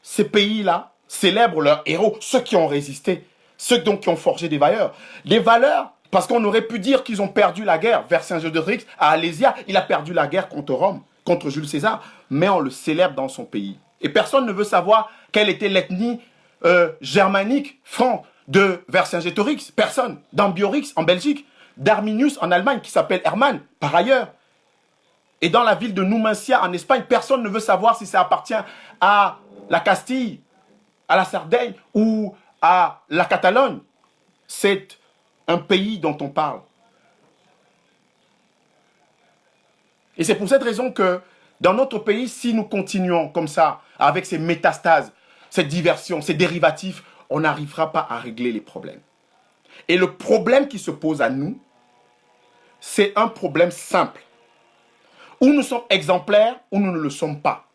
ces pays-là, célèbrent leurs héros, ceux qui ont résisté, ceux donc qui ont forgé des valeurs. Des valeurs, parce qu'on aurait pu dire qu'ils ont perdu la guerre. Vercingétorix, à Alésia, il a perdu la guerre contre Rome, contre Jules César, mais on le célèbre dans son pays. Et personne ne veut savoir quelle était l'ethnie germanique, franc, de Vercingétorix. Personne. D'Ambiorix en Belgique, d'Arminius en Allemagne, qui s'appelle Hermann, par ailleurs. Et dans la ville de Numancia en Espagne, personne ne veut savoir si ça appartient à la Castille, à la Sardaigne ou à la Catalogne. C'est un pays dont on parle. Et c'est pour cette raison que dans notre pays, si nous continuons comme ça, avec ces métastases, cette diversion, ces dérivatifs, on n'arrivera pas à régler les problèmes. Et le problème qui se pose à nous, c'est un problème simple. Ou nous sommes exemplaires, ou nous ne le sommes pas.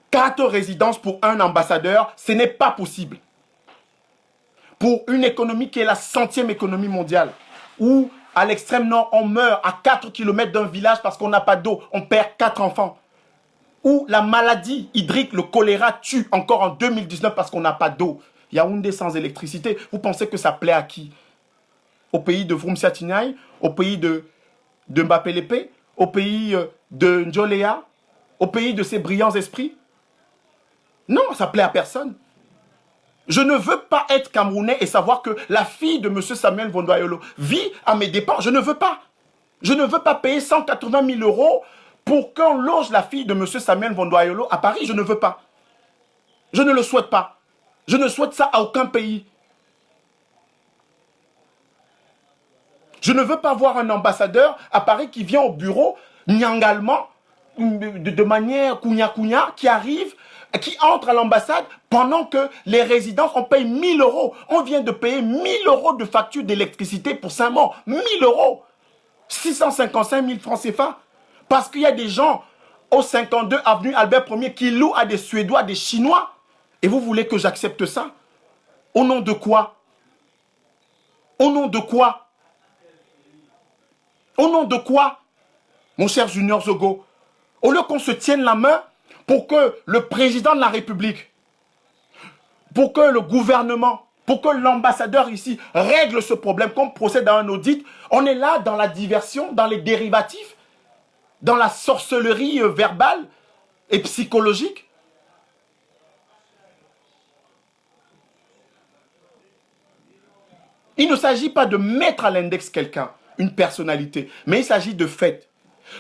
4 résidences pour un ambassadeur, ce n'est pas possible. pour une économie qui est la 100e économie mondiale, où à l'extrême nord, on meurt à 4 km d'un village parce qu'on n'a pas d'eau, on perd 4 enfants, où la maladie hydrique, le choléra, tue encore en 2019 parce qu'on n'a pas d'eau. Yaoundé sans électricité, vous pensez que ça plaît à qui? Au pays de Vroumsiatinhaï, au pays de Mbappé Lépé, au pays de Ndjoléa, au pays de ces brillants esprits? Non, ça plaît à personne. Je ne veux pas être Camerounais et savoir que la fille de M. Samuel Vondoayolo vit à mes dépens. Je ne veux pas. Je ne veux pas payer 180 000 euros pour qu'on loge la fille de M. Samuel Vondoayolo à Paris. Je ne veux pas. Je ne le souhaite pas. Je ne souhaite ça à aucun pays. Je ne veux pas voir un ambassadeur à Paris qui vient au bureau, nyangalement, de manière kounya-kounya, qui arrive, qui entre à l'ambassade pendant que les résidences, on paye 1 000 euros. On vient de payer 1 000 euros de facture d'électricité pour 5 mois. 1 000 euros. 655 000 francs CFA. Parce qu'il y a des gens au 52 avenue Albert Ier qui louent à des Suédois, des Chinois. Et vous voulez que j'accepte ça? Au nom de quoi? Au nom de quoi? Au nom de quoi, mon cher Junior Zogo? Au lieu qu'on se tienne la main pour que le président de la République, pour que le gouvernement, pour que l'ambassadeur ici règle ce problème, qu'on procède à un audit, on est là dans la diversion, dans les dérivatifs, dans la sorcellerie verbale et psychologique. Il ne s'agit pas de mettre à l'index quelqu'un, une personnalité, mais il s'agit de faits.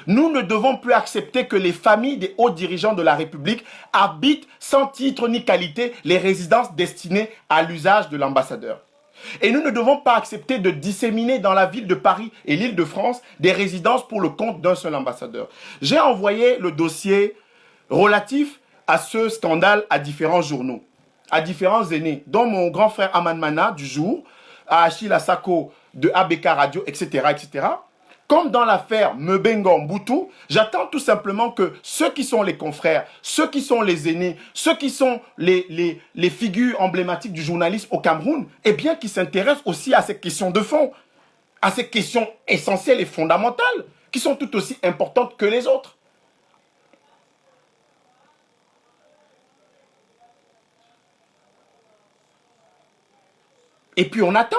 Nous ne devons plus accepter que les familles des hauts dirigeants de la République habitent sans titre ni qualité les résidences destinées à l'usage de l'ambassadeur. Et nous ne devons pas accepter de disséminer dans la ville de Paris et l'Île-de-France des résidences pour le compte d'un seul ambassadeur. J'ai envoyé le dossier relatif à ce scandale à différents journaux, à différents aînés, dont mon grand frère Aman Mana du Jour, à Achille Asako de ABK Radio, etc., etc. Comme dans l'affaire Mebengo Mboutou, j'attends tout simplement que ceux qui sont les confrères, ceux qui sont les aînés, ceux qui sont les figures emblématiques du journalisme au Cameroun, eh bien, qui s'intéressent aussi à ces questions de fond, à ces questions essentielles et fondamentales, qui sont tout aussi importantes que les autres. Et puis on attend.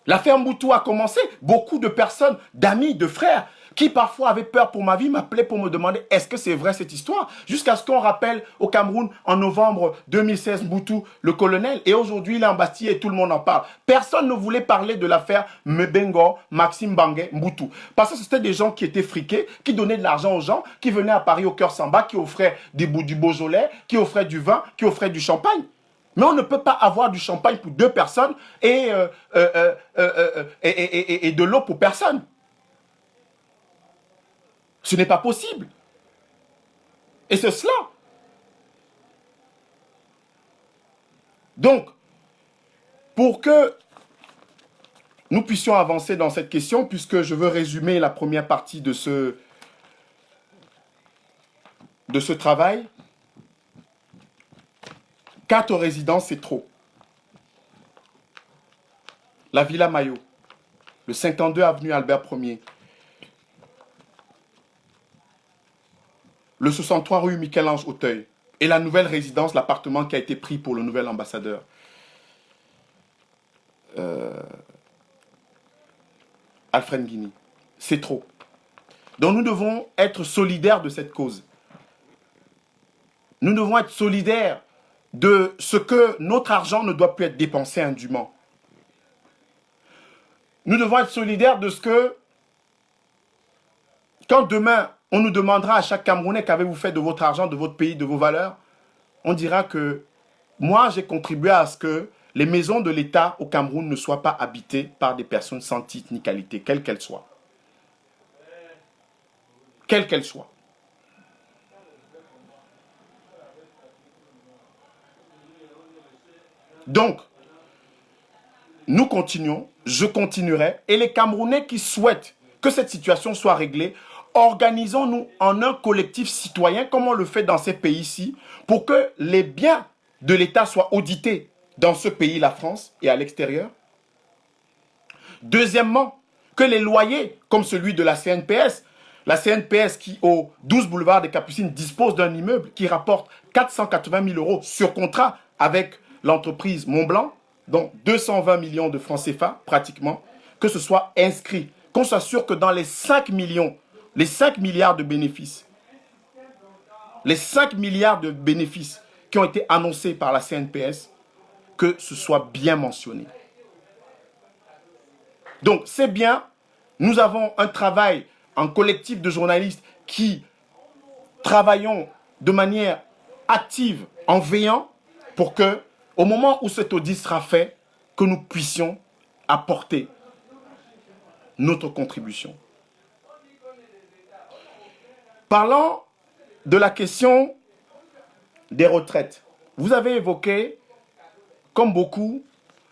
L'affaire Mboutou a commencé. Beaucoup de personnes, d'amis, de frères, qui parfois avaient peur pour ma vie, m'appelaient pour me demander est-ce que c'est vrai cette histoire? Jusqu'à ce qu'on rappelle au Cameroun, en novembre 2016, Mboutou, le colonel, et aujourd'hui il est en Bastille et tout le monde en parle. Personne ne voulait parler de l'affaire Mebengo, Maxime Bangué, Mboutou. Parce que c'était des gens qui étaient friqués, qui donnaient de l'argent aux gens, qui venaient à Paris au cœur Samba, qui offraient du Beaujolais, qui offraient du vin, qui offraient du champagne. Mais on ne peut pas avoir du champagne pour 2 personnes et de l'eau pour personne. Ce n'est pas possible. Et c'est cela. Donc, pour que nous puissions avancer dans cette question, puisque je veux résumer la première partie de ce travail, 4 résidences, c'est trop. La Villa Maillot, le 52 avenue Albert Ier, le 63 rue Michel-Ange Auteuil, et la nouvelle résidence, l'appartement qui a été pris pour le nouvel ambassadeur. Alfred Guigny. C'est trop. Donc nous devons être solidaires de cette cause. Nous devons être solidaires de ce que notre argent ne doit plus être dépensé indûment. Nous devons être solidaires de ce que, quand demain, on nous demandera à chaque Camerounais qu'avez-vous fait de votre argent, de votre pays, de vos valeurs, on dira que moi, j'ai contribué à ce que les maisons de l'État au Cameroun ne soient pas habitées par des personnes sans titre ni qualité, quelles qu'elles soient. Quelles qu'elles soient. Donc, nous continuons, je continuerai, et les Camerounais qui souhaitent que cette situation soit réglée, organisons-nous en un collectif citoyen, comme on le fait dans ces pays-ci, pour que les biens de l'État soient audités dans ce pays, la France, et à l'extérieur. Deuxièmement, que les loyers, comme celui de la CNPS qui, au 12 boulevard des Capucines, dispose d'un immeuble qui rapporte 480 000 euros sur contrat avec l'entreprise Montblanc, donc 220 millions de francs CFA, pratiquement, que ce soit inscrit, qu'on soit sûr que dans les 5 millions, les 5 milliards de bénéfices, les 5 milliards de bénéfices qui ont été annoncés par la CNPS, que ce soit bien mentionné. Donc, c'est bien, nous avons un travail en collectif de journalistes qui travaillons de manière active, en veillant pour que, au moment où cet audit sera fait, que nous puissions apporter notre contribution. Parlant de la question des retraites, vous avez évoqué, comme beaucoup,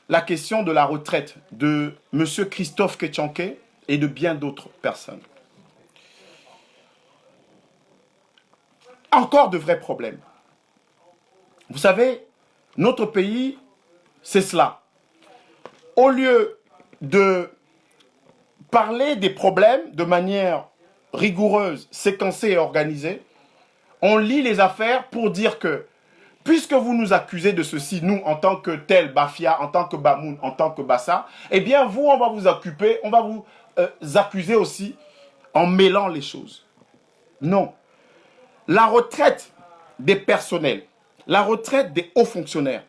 la question de la retraite de M. Christophe Ketchanké et de bien d'autres personnes. Encore de vrais problèmes. Vous savez, notre pays, c'est cela. Au lieu de parler des problèmes de manière rigoureuse, séquencée et organisée, on lit les affaires pour dire que, puisque vous nous accusez de ceci, nous, en tant que tel Bafia, en tant que Bamoun, en tant que Bassa, eh bien, vous, on va vous occuper, on va vous accuser aussi en mêlant les choses. Non. La retraite des personnels, la retraite des hauts fonctionnaires,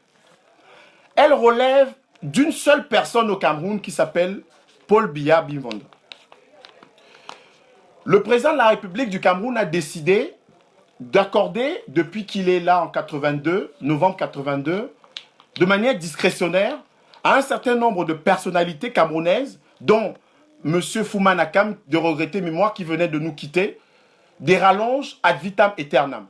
elle relève d'une seule personne au Cameroun qui s'appelle Paul Biya Bimvanda. Le président de la République du Cameroun a décidé d'accorder, depuis qu'il est là en 82, novembre 82, de manière discrétionnaire, à un certain nombre de personnalités camerounaises, dont M. Fouman Akam, de regretter mémoire, qui venait de nous quitter, des rallonges ad vitam aeternam.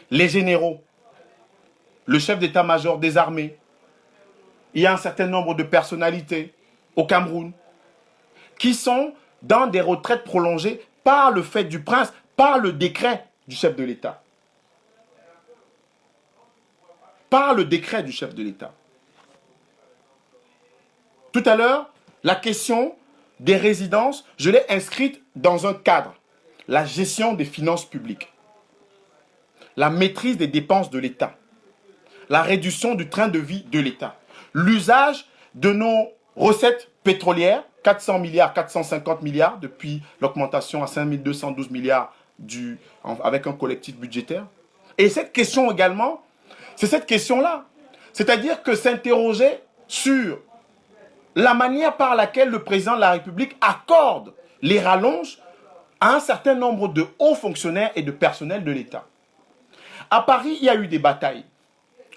Les généraux, le chef d'état-major des armées, il y a un certain nombre de personnalités au Cameroun qui sont dans des retraites prolongées par le fait du prince, par le décret du chef de l'État. Par le décret du chef de l'État. Tout à l'heure, la question des résidences, je l'ai inscrite dans un cadre. La gestion des finances publiques. La maîtrise des dépenses de l'État. La réduction du train de vie de l'État. L'usage de nos recettes pétrolières, 400 milliards, 450 milliards, depuis l'augmentation à 5212 milliards avec un collectif budgétaire. Et cette question également, c'est cette question-là. C'est-à-dire que s'interroger sur la manière par laquelle le président de la République accorde les rallonges à un certain nombre de hauts fonctionnaires et de personnels de l'État. À Paris, il y a eu des batailles.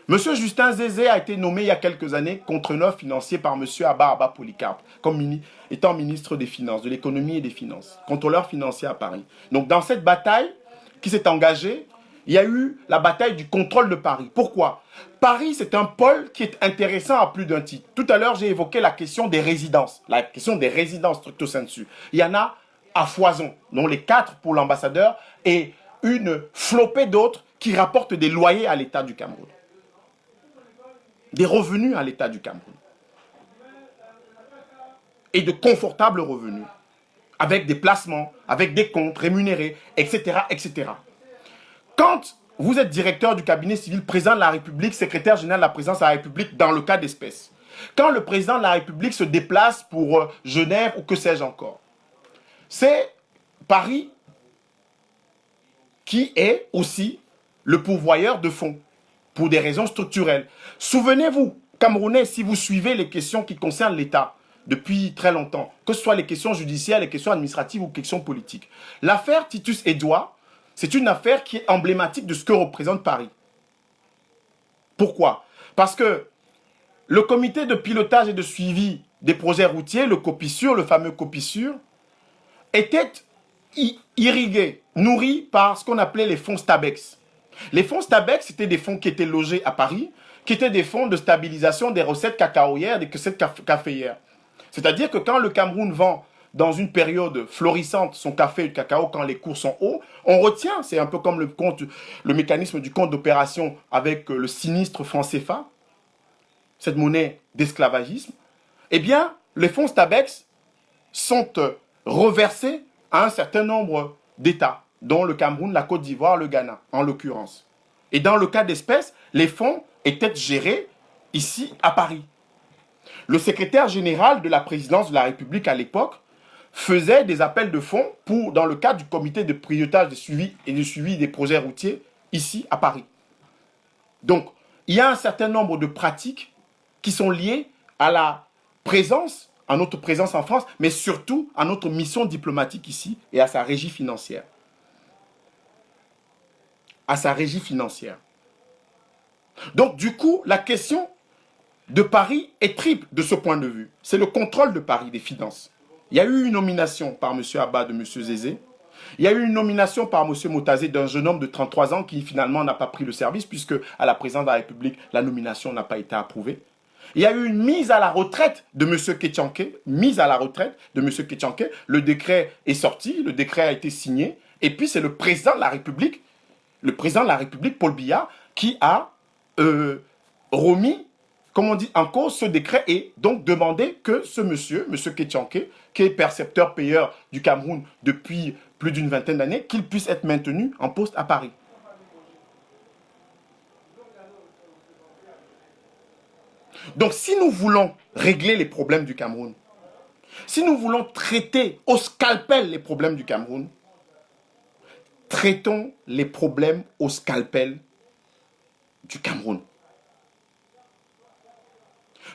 Monsieur Justin Zézé a été nommé il y a quelques années contrôleur financier par monsieur Abba Polycarpe, comme étant ministre des Finances, de l'économie et des finances, contrôleur financier à Paris. Donc dans cette bataille qui s'est engagée, il y a eu la bataille du contrôle de Paris. Pourquoi? Paris, c'est un pôle qui est intéressant à plus d'un titre. Tout à l'heure, j'ai évoqué la question des résidences. La question des résidences stricto sensu. Il y en a à foison, dont les 4 pour l'ambassadeur et une flopée d'autres qui rapportent des loyers à l'État du Cameroun. Des revenus à l'État du Cameroun. Et de confortables revenus. Avec des placements, avec des comptes rémunérés, etc., etc. Quand vous êtes directeur du cabinet civil, président de la République, secrétaire général de la présidence de la République, dans le cas d'espèce, quand le président de la République se déplace pour Genève ou que sais-je encore, c'est Paris qui est aussi le pourvoyeur de fonds pour des raisons structurelles. Souvenez-vous, Camerounais, si vous suivez les questions qui concernent l'État depuis très longtemps, que ce soit les questions judiciaires, les questions administratives ou les questions politiques, l'affaire Titus Edouard, c'est une affaire qui est emblématique de ce que représente Paris. Pourquoi? Parce que le comité de pilotage et de suivi des projets routiers, le COPISUR, le fameux COPISUR, était irrigué, nourri par ce qu'on appelait les fonds Stabex. Les fonds Stabex, c'était des fonds qui étaient logés à Paris, qui étaient des fonds de stabilisation des recettes cacaoyères, des recettes caféières. C'est-à-dire que quand le Cameroun vend dans une période florissante son café et le cacao, quand les cours sont hauts, on retient, c'est un peu comme le mécanisme du compte d'opération avec le sinistre franc CFA, cette monnaie d'esclavagisme, eh bien, les fonds Stabex sont reversés à un certain nombre d'États, dont le Cameroun, la Côte d'Ivoire, le Ghana, en l'occurrence. Et dans le cas d'espèce, les fonds étaient gérés ici à Paris. Le secrétaire général de la présidence de la République à l'époque faisait des appels de fonds dans le cadre du comité de pilotage et de suivi des projets routiers ici à Paris. Donc, il y a un certain nombre de pratiques qui sont liées à la présence, à notre présence en France, mais surtout à notre mission diplomatique ici et à sa régie financière. À sa régie financière. Donc, du coup, la question de Paris est triple de ce point de vue. C'est le contrôle de Paris des finances. Il y a eu une nomination par M. Abba de M. Zézé. Il y a eu une nomination par M. Motazé d'un jeune homme de 33 ans qui finalement n'a pas pris le service puisque à la présidence de la République, la nomination n'a pas été approuvée. Il y a eu une mise à la retraite de M. Ketchanké. Le décret est sorti, le décret a été signé. Et puis c'est le président de la République, Paul Biya, qui a remis, comme on dit, en cause ce décret et donc demandé que ce monsieur Ketchanké, qui est percepteur-payeur du Cameroun depuis plus d'une vingtaine d'années, qu'il puisse être maintenu en poste à Paris. Donc si nous voulons régler les problèmes du Cameroun, si nous voulons traiter au scalpel les problèmes du Cameroun, traitons les problèmes au scalpel du Cameroun.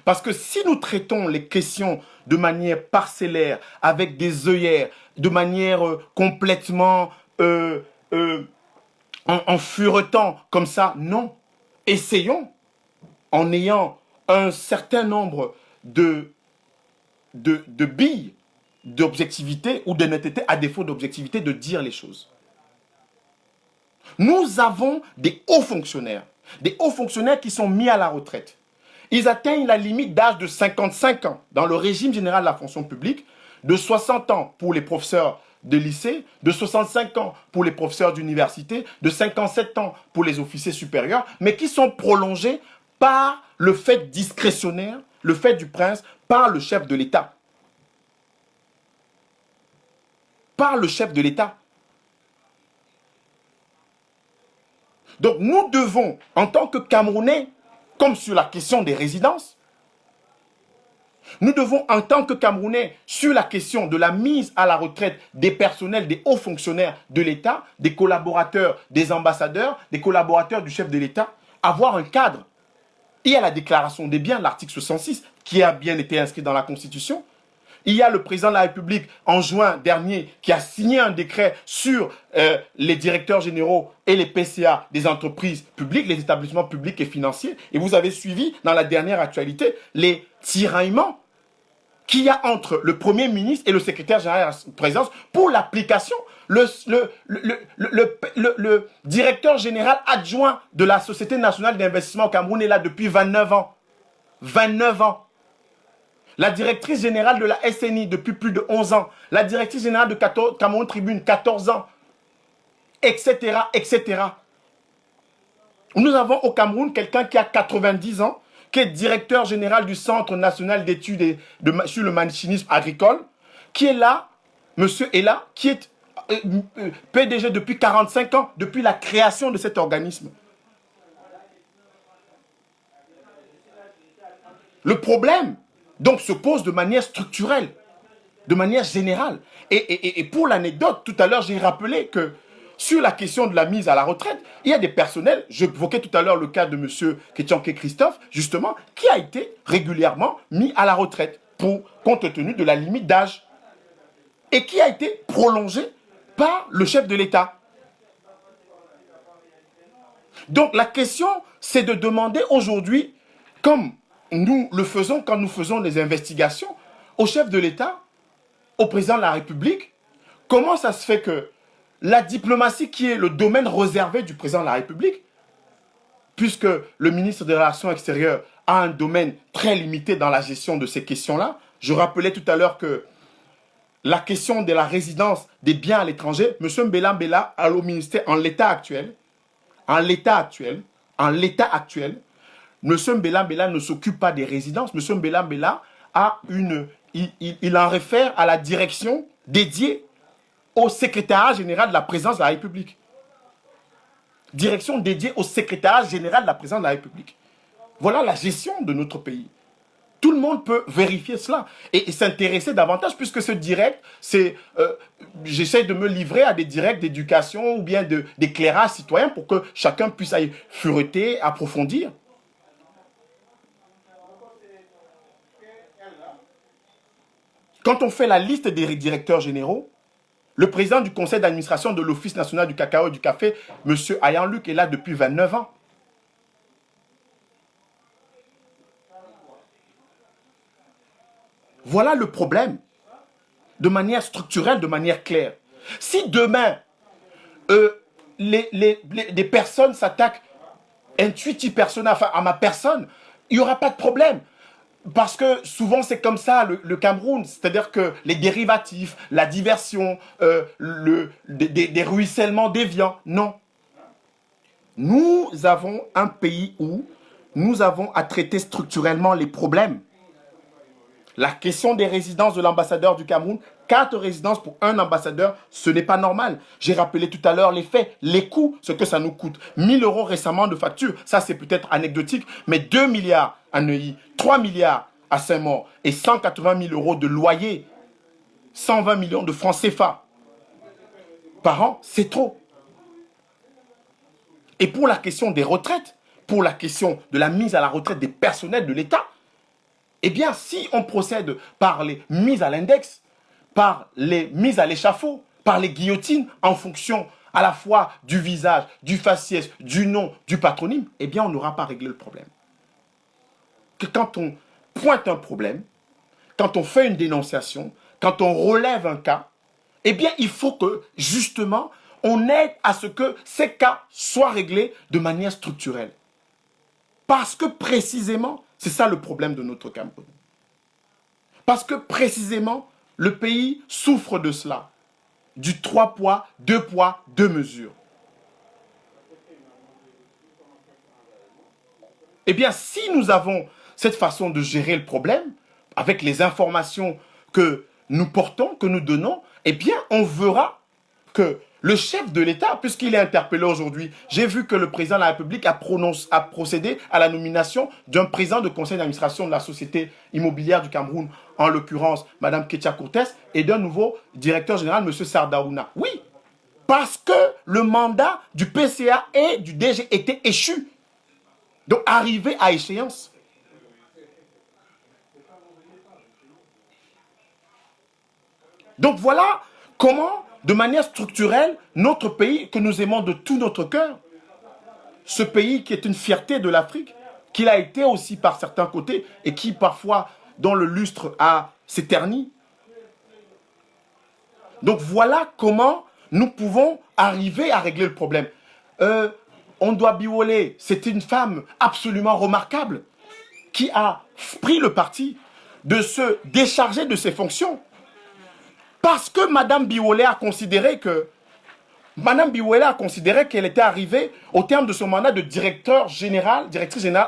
Parce que si nous traitons les questions de manière parcellaire, avec des œillères, de manière complètement en furetant comme ça, non. Essayons, en ayant un certain nombre de billes d'objectivité ou d'honnêteté, à défaut d'objectivité, de dire les choses. Nous avons des hauts fonctionnaires qui sont mis à la retraite. Ils atteignent la limite d'âge de 55 ans dans le régime général de la fonction publique, de 60 ans pour les professeurs de lycée, de 65 ans pour les professeurs d'université, de 57 ans pour les officiers supérieurs, mais qui sont prolongés par le fait discrétionnaire, le fait du prince, par le chef de l'État. Par le chef de l'État. Donc nous devons, en tant que Camerounais, comme sur la question des résidences, nous devons, en tant que Camerounais, sur la question de la mise à la retraite des personnels, des hauts fonctionnaires de l'État, des collaborateurs, des ambassadeurs, des collaborateurs du chef de l'État, avoir un cadre. Il y a la déclaration des biens, l'article 66, qui a bien été inscrit dans la Constitution. Il y a le président de la République, en juin dernier, qui a signé un décret sur les directeurs généraux et les PCA des entreprises publiques, les établissements publics et financiers. Et vous avez suivi, dans la dernière actualité, les tiraillements qu'il y a entre le Premier ministre et le secrétaire général de la présidence pour l'application. Le directeur général adjoint de la Société nationale d'investissement au Cameroun est là depuis 29 ans. 29 ans. La directrice générale de la SNI depuis plus de 11 ans. La directrice générale de Cameroun Tribune, 14 ans. Etc., etc. Nous avons au Cameroun quelqu'un qui a 90 ans, qui est directeur général du Centre national d'études sur le machinisme agricole, qui est là, monsieur est là, qui est PDG depuis 45 ans, depuis la création de cet organisme. Le problème, donc, se pose de manière structurelle, de manière générale. Et pour l'anecdote, tout à l'heure, j'ai rappelé que sur la question de la mise à la retraite, il y a des personnels, j'évoquais tout à l'heure le cas de M. Ketchanké Christophe, justement, qui a été régulièrement mis à la retraite, compte tenu de la limite d'âge, et qui a été prolongé par le chef de l'État. Donc la question, c'est de demander aujourd'hui, comme nous le faisons quand nous faisons des investigations, au chef de l'État, au président de la République, comment ça se fait que la diplomatie, qui est le domaine réservé du président de la République, puisque le ministre des Relations extérieures a un domaine très limité dans la gestion de ces questions-là, Je rappelais tout à l'heure que la question de la résidence des biens à l'étranger, M. Mbela Mbela, au ministère, en l'état actuel, M. Mbela Mbela ne s'occupe pas des résidences. M. Mbela Mbela a il en réfère à la direction dédiée au secrétariat général de la présidence de la République. Direction dédiée au secrétariat général de la présidence de la République. Voilà la gestion de notre pays. Tout le monde peut vérifier cela et s'intéresser davantage puisque ce direct, c'est... j'essaie de me livrer à des directs d'éducation ou bien d'éclairage citoyen pour que chacun puisse aller fureter, approfondir. Quand on fait la liste des directeurs généraux, le président du conseil d'administration de l'Office national du cacao et du café, M. Ayan Luc, est là depuis 29 ans. Voilà le problème, de manière structurelle, de manière claire. Si demain, des personnes s'attaquent à ma personne, il n'y aura pas de problème. Parce que souvent c'est comme ça le Cameroun, c'est-à-dire que les dérivatifs, la diversion, des ruissellements déviants, non. Nous avons un pays où nous avons à traiter structurellement les problèmes. La question des résidences de l'ambassadeur du Cameroun, 4 résidences pour un ambassadeur, ce n'est pas normal. J'ai rappelé tout à l'heure les faits, les coûts, ce que ça nous coûte. 1 000 € récemment de facture, ça c'est peut-être anecdotique, mais 2 milliards à Neuilly, 3 milliards à Saint-Maur et 180 000 € de loyer, 120 millions de francs CFA par an, c'est trop. Et pour la question des retraites, pour la question de la mise à la retraite des personnels de l'État, eh bien, si on procède par les mises à l'index, par les mises à l'échafaud, par les guillotines, en fonction à la fois du visage, du faciès, du nom, du patronyme, eh bien, on n'aura pas réglé le problème. Que quand on pointe un problème, quand on fait une dénonciation, quand on relève un cas, eh bien, il faut que, justement, on aide à ce que ces cas soient réglés de manière structurelle. Parce que, précisément, c'est ça le problème de notre Cameroun. Parce que, précisément, le pays souffre de cela. Du 3 poids, 2 mesures. Eh bien, si nous avons cette façon de gérer le problème, avec les informations que nous portons, que nous donnons, eh bien, on verra que le chef de l'État, puisqu'il est interpellé aujourd'hui, j'ai vu que le président de la République a procédé à la nomination d'un président de conseil d'administration de la société immobilière du Cameroun, en l'occurrence Mme Ketia Cortés, et d'un nouveau directeur général, M. Sardaouna. Oui, parce que le mandat du PCA et du DG était échu. Donc, arrivé à échéance. Donc, voilà comment, de manière structurelle, notre pays, que nous aimons de tout notre cœur, ce pays qui est une fierté de l'Afrique, qu'il a été aussi par certains côtés, et qui, parfois, dont le lustre s'est terni. Donc, voilà comment nous pouvons arriver à régler le problème. Ondoa Biwole, c'est une femme absolument remarquable qui a pris le parti de se décharger de ses fonctions. Parce que Mme Biwole a considéré qu'elle était arrivée au terme de son mandat de directrice générale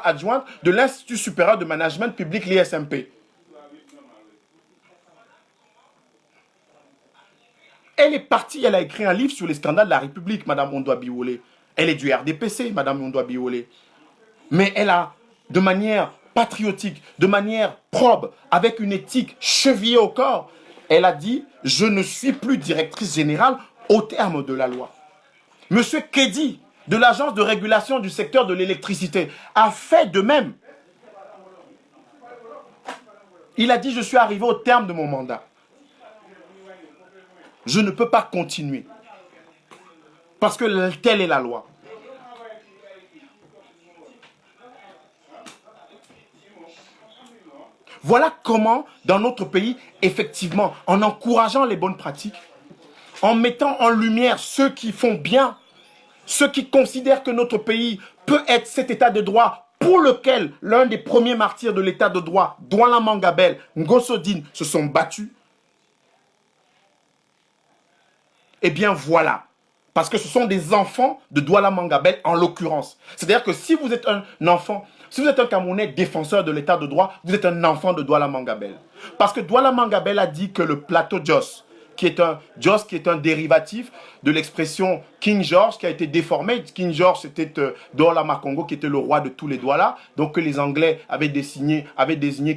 adjointe de l'Institut supérieur de management public, l'ISMP. Elle est partie, elle a écrit un livre sur les scandales de la République, Mme Ondoa Biwole. Elle est du RDPC, Mme Ondoa Biwole. Mais elle a, de manière patriotique, de manière probe, avec une éthique chevillée au corps, elle a dit « Je ne suis plus directrice générale au terme de la loi ». Monsieur Kedi, de l'Agence de régulation du secteur de l'électricité, a fait de même. Il a dit « Je suis arrivé au terme de mon mandat. Je ne peux pas continuer. Parce que telle est la loi. » Voilà comment, dans notre pays, effectivement, en encourageant les bonnes pratiques, en mettant en lumière ceux qui font bien, ceux qui considèrent que notre pays peut être cet état de droit pour lequel l'un des premiers martyrs de l'état de droit, Douala Mangabel, Ngosodine, se sont battus, eh bien voilà. Parce que ce sont des enfants de Douala Mangabel en l'occurrence. C'est-à-dire que si vous êtes un enfant, si vous êtes un Camerounais défenseur de l'état de droit, vous êtes un enfant de Douala Mangabel. Parce que Douala Mangabel a dit que le plateau Jos, qui est un dérivatif de l'expression King George qui a été déformé. King George, c'était Douala Makongo qui était le roi de tous les Douala. Donc que les Anglais avaient désigné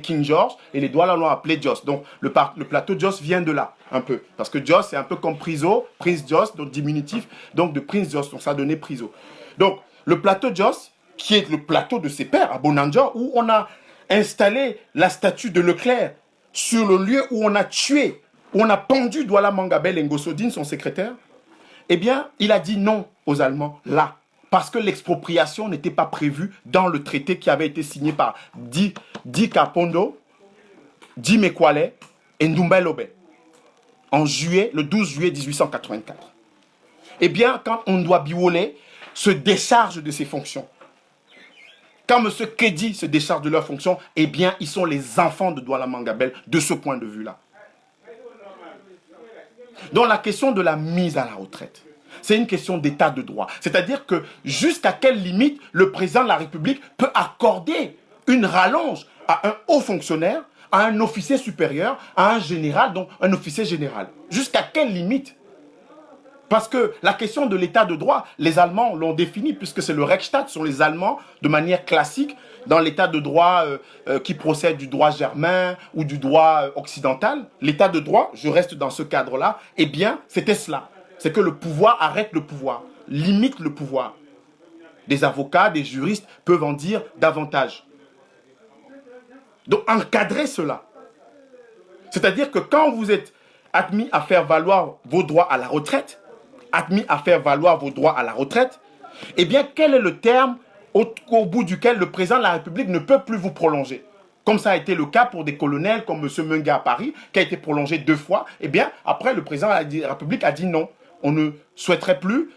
King George et les Douala l'ont appelé Jos. Donc le plateau Jos vient de là, un peu. Parce que Jos, c'est un peu comme Priso, Prince Jos, donc diminutif, donc de Prince Jos. Donc ça a donné Priso. Donc le plateau Jos, qui est le plateau de ses pères à Bonandia, où on a installé la statue de Leclerc sur le lieu où on a tué, où on a pendu Douala Mangabel et Ngosodine, son secrétaire, eh bien, il a dit non aux Allemands, là. Parce que l'expropriation n'était pas prévue dans le traité qui avait été signé par Di Kapondo, Di Mekwale et Ndumba Lobe, le 12 juillet 1884. Eh bien, quand Ondoa Biwole se décharge de ses fonctions, quand M. Kedi se décharge de leurs fonctions, eh bien, ils sont les enfants de Douala Mangabel de ce point de vue-là. Donc la question de la mise à la retraite, c'est une question d'état de droit. C'est-à-dire que jusqu'à quelle limite le président de la République peut accorder une rallonge à un haut fonctionnaire, à un officier supérieur, à un général, donc un officier général. Jusqu'à quelle limite? Parce que la question de l'état de droit, les Allemands l'ont défini, puisque c'est le Reichstag, ce sont les Allemands, de manière classique, dans l'état de droit qui procède du droit germain ou du droit occidental. L'état de droit, je reste dans ce cadre-là, eh bien, c'était cela. C'est que le pouvoir arrête le pouvoir, limite le pouvoir. Des avocats, des juristes peuvent en dire davantage. Donc, encadrer cela. C'est-à-dire que quand vous êtes admis à faire valoir vos droits à la retraite, eh bien, quel est le terme au bout duquel le président de la République ne peut plus vous prolonger? Comme ça a été le cas pour des colonels comme M. Menga à Paris, qui a été prolongé 2 fois. Eh bien, après, le président de la République a dit non, on ne souhaiterait plus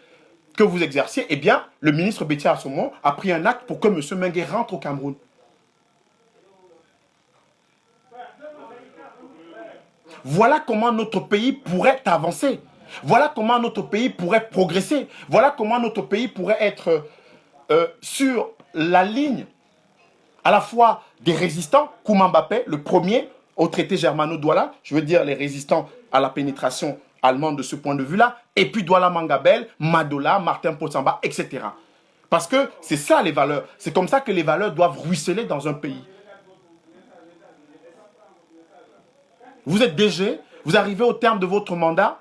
que vous exerciez. Eh bien, le ministre Bétier, à ce moment, a pris un acte pour que M. Menga rentre au Cameroun. Voilà comment notre pays pourrait avancer. Voilà comment notre pays pourrait progresser. Voilà comment notre pays pourrait être sur la ligne à la fois des résistants, Kouma Mbappé, le premier au traité germano-douala, je veux dire les résistants à la pénétration allemande de ce point de vue-là, et puis Douala Mangabel, Madola, Martin Potsamba, etc. Parce que c'est ça les valeurs. C'est comme ça que les valeurs doivent ruisseler dans un pays. Vous êtes DG, vous arrivez au terme de votre mandat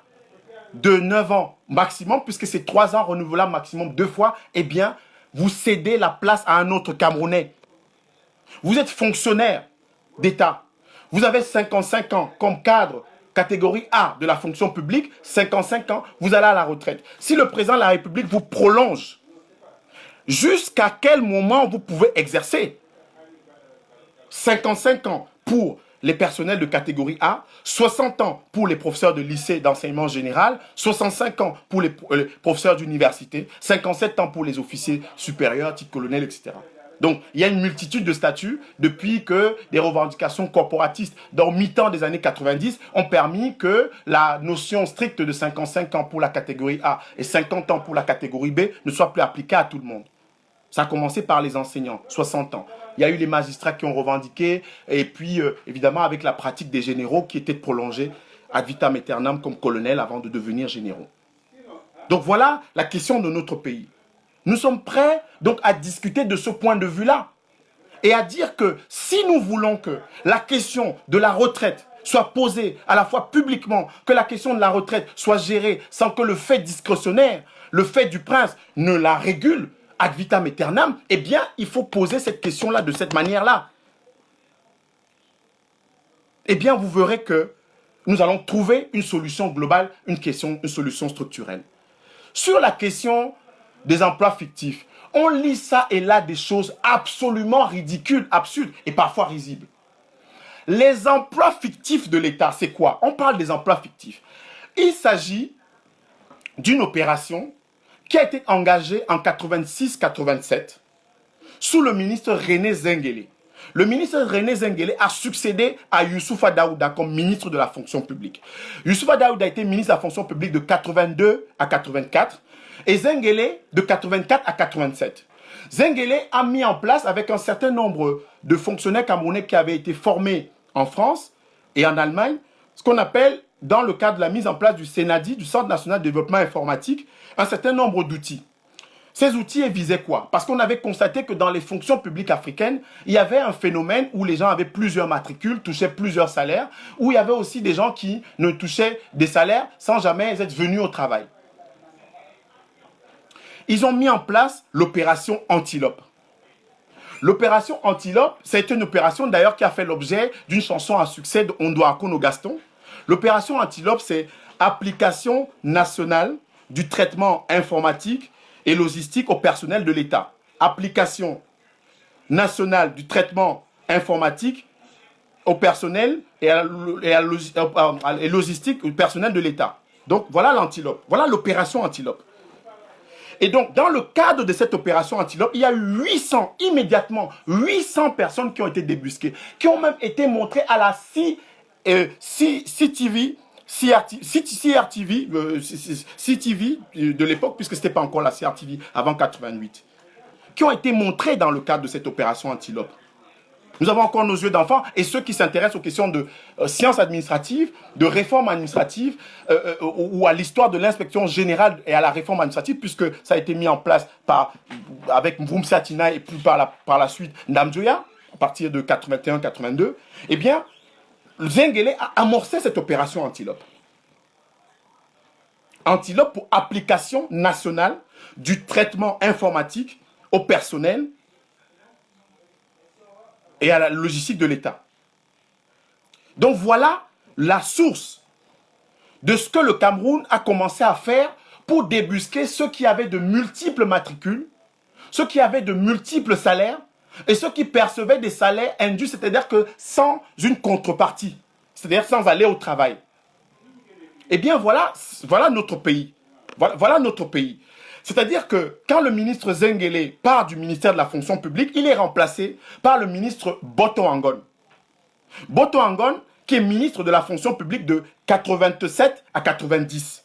de 9 ans maximum, puisque c'est 3 ans renouvelables maximum 2 fois, eh bien, vous cédez la place à un autre Camerounais. Vous êtes fonctionnaire d'État. Vous avez 55 ans comme cadre, catégorie A de la fonction publique, 55 ans, vous allez à la retraite. Si le président de la République vous prolonge, jusqu'à quel moment vous pouvez exercer? 55 ans pour les personnels de catégorie A, 60 ans pour les professeurs de lycée d'enseignement général, 65 ans pour les professeurs d'université, 57 ans pour les officiers supérieurs, titres colonels, etc. Donc, il y a une multitude de statuts depuis que des revendications corporatistes dans le mi-temps des années 90 ont permis que la notion stricte de 55 ans pour la catégorie A et 50 ans pour la catégorie B ne soit plus appliquée à tout le monde. Ça a commencé par les enseignants, 60 ans. Il y a eu les magistrats qui ont revendiqué, et puis évidemment avec la pratique des généraux qui était prolongée ad vitam aeternam comme colonel avant de devenir généraux. Donc voilà la question de notre pays. Nous sommes prêts donc à discuter de ce point de vue-là et à dire que si nous voulons que la question de la retraite soit posée à la fois publiquement, que la question de la retraite soit gérée sans que le fait discrétionnaire, le fait du prince ne la régule, ad vitam aeternam, eh bien, il faut poser cette question-là de cette manière-là. Eh bien, vous verrez que nous allons trouver une solution globale, une solution structurelle. Sur la question des emplois fictifs, on lit ça et là des choses absolument ridicules, absurdes et parfois risibles. Les emplois fictifs de l'État, c'est quoi? On parle des emplois fictifs. Il s'agit d'une opération qui a été engagée en 86-87 sous le ministre René Zenguele. Le ministre René Zenguele a succédé à Youssoufa Daouda comme ministre de la fonction publique. Youssoufa Daouda a été ministre de la fonction publique de 82 à 84 et Zenguele de 84 à 87. Zenguele a mis en place avec un certain nombre de fonctionnaires camerounais qui avaient été formés en France et en Allemagne, ce qu'on appelle, dans le cadre de la mise en place du CENADI, du Centre national de développement informatique, un certain nombre d'outils. Ces outils visaient quoi? Parce qu'on avait constaté que dans les fonctions publiques africaines, il y avait un phénomène où les gens avaient plusieurs matricules, touchaient plusieurs salaires, où il y avait aussi des gens qui ne touchaient des salaires sans jamais être venus au travail. Ils ont mis en place l'opération Antilope. L'opération Antilope, c'est une opération d'ailleurs qui a fait l'objet d'une chanson à succès de Ondouakono Gaston. L'opération Antilope, c'est application nationale du traitement informatique et logistique au personnel de l'État. Application nationale du traitement informatique au personnel et logistique au personnel de l'État. Donc voilà l'Antilope, voilà l'opération Antilope. Et donc, dans le cadre de cette opération Antilope, il y a eu 800 personnes qui ont été débusquées, qui ont même été montrées à la CTV de l'époque, puisque ce n'était pas encore la CRTV avant 88, qui ont été montrées dans le cadre de cette opération Antilope. Nous avons encore nos yeux d'enfants et ceux qui s'intéressent aux questions de sciences administratives, de réforme administrative ou à l'histoire de l'inspection générale et à la réforme administrative, puisque ça a été mis en place avec Mvoum Satina et puis par la suite Ndamdjoya, à partir de 81-82, eh bien, Zenguele a amorcé cette opération Antilope. Antilope pour application nationale du traitement informatique au personnel et à la logistique de l'État. Donc voilà la source de ce que le Cameroun a commencé à faire pour débusquer ceux qui avaient de multiples matricules, ceux qui avaient de multiples salaires et ceux qui percevaient des salaires indus, c'est-à-dire que sans une contrepartie, c'est-à-dire sans aller au travail. Eh bien voilà notre pays. Voilà notre pays. C'est-à-dire que quand le ministre Zenguele part du ministère de la fonction publique, il est remplacé par le ministre Boto Angon. Boto Angon, qui est ministre de la fonction publique de 87 à 90.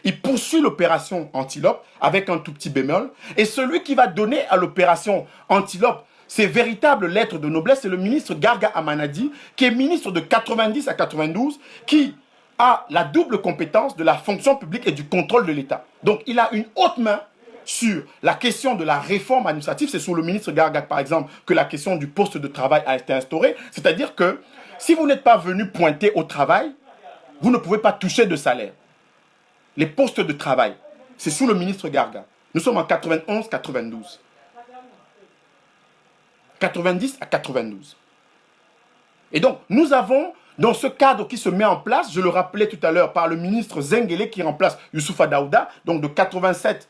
Il poursuit l'opération Antilope avec un tout petit bémol. Et celui qui va donner à l'opération Antilope ses véritables lettres de noblesse, c'est le ministre Garga Amanadi, qui est ministre de 90 à 92, qui a la double compétence de la fonction publique et du contrôle de l'État. Donc, il a une haute main sur la question de la réforme administrative. C'est sous le ministre Garga, par exemple, que la question du poste de travail a été instaurée. C'est-à-dire que si vous n'êtes pas venu pointer au travail, vous ne pouvez pas toucher de salaire. Les postes de travail, c'est sous le ministre Garga. Nous sommes en 91-92. 90 à 92. Et donc, nous avons, dans ce cadre qui se met en place, je le rappelais tout à l'heure, par le ministre Zenguele qui remplace Youssoufa Daouda, donc de 84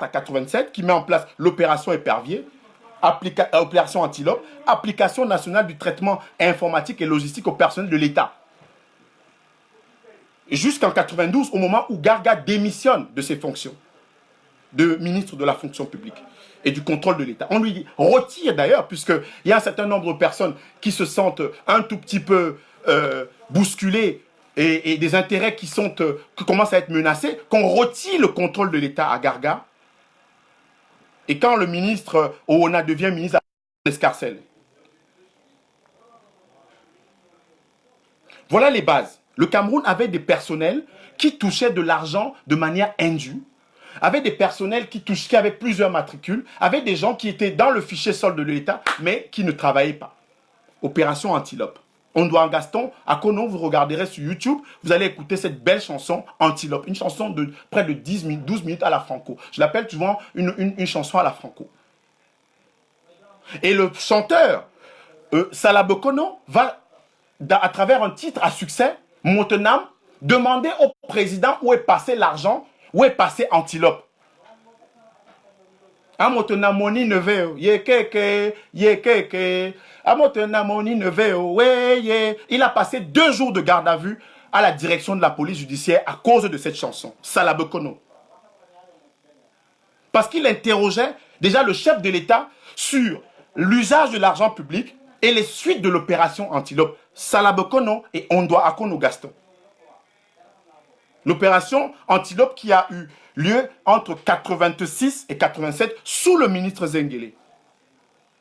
à 87, qui met en place l'opération Épervier, opération Antilope, application nationale du traitement informatique et logistique au personnel de l'État. Jusqu'en 92, au moment où Garga démissionne de ses fonctions de ministre de la fonction publique et du contrôle de l'État. On lui retire d'ailleurs, puisqu'il y a un certain nombre de personnes qui se sentent un tout petit peu bousculées et des intérêts qui commencent à être menacés, qu'on retire le contrôle de l'État à Garga. Et quand le ministre Oona devient ministre, on l'escarcelle. Voilà les bases. Le Cameroun avait des personnels qui touchaient de l'argent de manière indue, avait des personnels qui avaient plusieurs matricules, avait des gens qui étaient dans le fichier solde de l'État, mais qui ne travaillaient pas. Opération Antilope. Ondouan Gaston, à Kono, vous regarderez sur YouTube, vous allez écouter cette belle chanson Antilope, une chanson de près de 12 minutes à la Franco. Je l'appelle souvent une chanson à la Franco. Et le chanteur Salabo Kono va, à travers un titre à succès, Montenam, demander au président où est passé l'argent, où est passé Antilope. Amotenamoni neveo, yekeke, yekeke, amotenamoni neveo, weye. Il a passé 2 jours de garde à vue à la direction de la police judiciaire à cause de cette chanson, Salabekono. Parce qu'il interrogeait déjà le chef de l'État sur l'usage de l'argent public et les suites de l'opération Antilope. Salabokono et Ondoa Akono Gaston. L'opération Antilope qui a eu lieu entre 86 et 87 sous le ministre Zengele.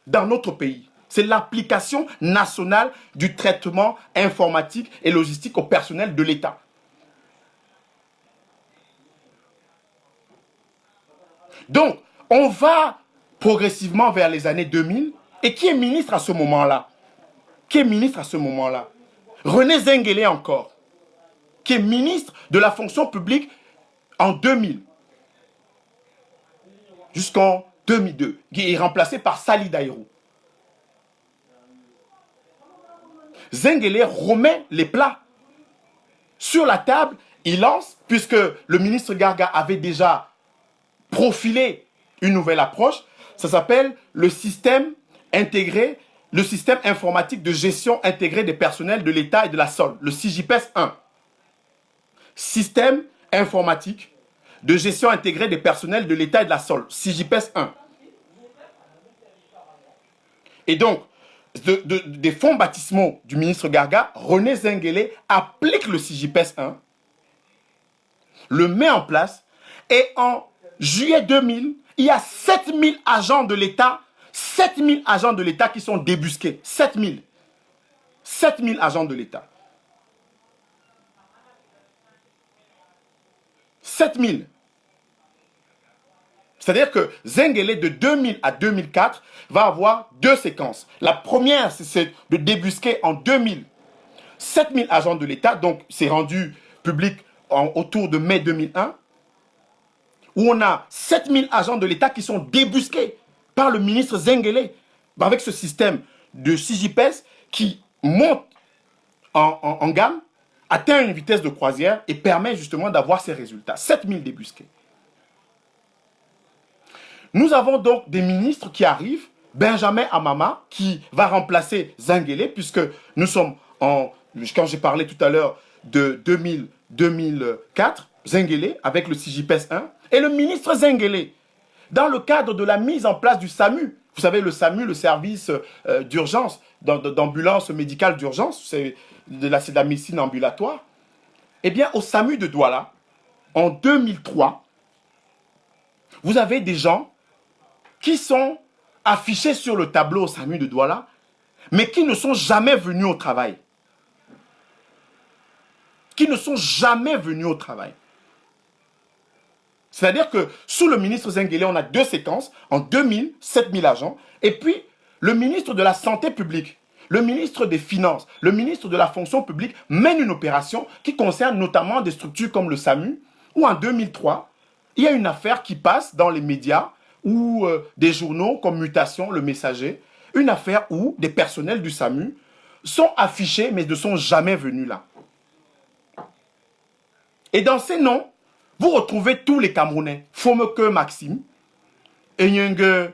Dans notre pays. C'est l'application nationale du traitement informatique et logistique au personnel de l'État. Donc, on va progressivement vers les années 2000. Et qui est ministre à ce moment-là? Qui est ministre à ce moment-là? René Zengele encore, qui est ministre de la fonction publique en 2000 jusqu'en 2002, qui est remplacé par Sali Daïrou. Zengele remet les plats sur la table, il lance, puisque le ministre Garga avait déjà profilé une nouvelle approche, ça s'appelle le système intégré, le système informatique de gestion intégrée des personnels de l'État et de la SOL, le CJPES 1. Système informatique de gestion intégrée des personnels de l'État et de la SOL, CJPES 1. Et donc, des fonds baptismaux du ministre Garga, René Zengele applique le CJPES 1, le met en place, et en juillet 2000, il y a 7000 agents de l'État, 7000 agents de l'État qui sont débusqués. 7000. 7000 agents de l'État. 7000. C'est-à-dire que Zengele, de 2000 à 2004, va avoir deux séquences. La première, c'est de débusquer en 2000 7000 agents de l'État, donc c'est rendu public autour de mai 2001, où on a 7000 agents de l'État qui sont débusqués par le ministre Zengele, avec ce système de CJPES qui monte en gamme, atteint une vitesse de croisière et permet justement d'avoir ces résultats. 7000 débusqués. Nous avons donc des ministres qui arrivent, Benjamin Amama, qui va remplacer Zengele, puisque nous sommes quand j'ai parlé tout à l'heure de 2004, Zengele, avec le CJPES 1, et le ministre Zengele, dans le cadre de la mise en place du SAMU. Vous savez, le SAMU, le service d'urgence, d'ambulance médicale d'urgence, c'est de la médecine ambulatoire. Eh bien, au SAMU de Douala, en 2003, vous avez des gens qui sont affichés sur le tableau au SAMU de Douala, mais qui ne sont jamais venus au travail. Qui ne sont jamais venus au travail. C'est-à-dire que sous le ministre Zengele, on a deux séquences, en 2000, 7000 agents, et puis le ministre de la Santé publique, le ministre des Finances, le ministre de la Fonction publique mène une opération qui concerne notamment des structures comme le SAMU, où en 2003, il y a une affaire qui passe dans les médias, ou des journaux comme Mutation, Le Messager, une affaire où des personnels du SAMU sont affichés mais ne sont jamais venus là. Et dans ces noms, vous retrouvez tous les Camerounais. Fomeke Maxime, Enyenge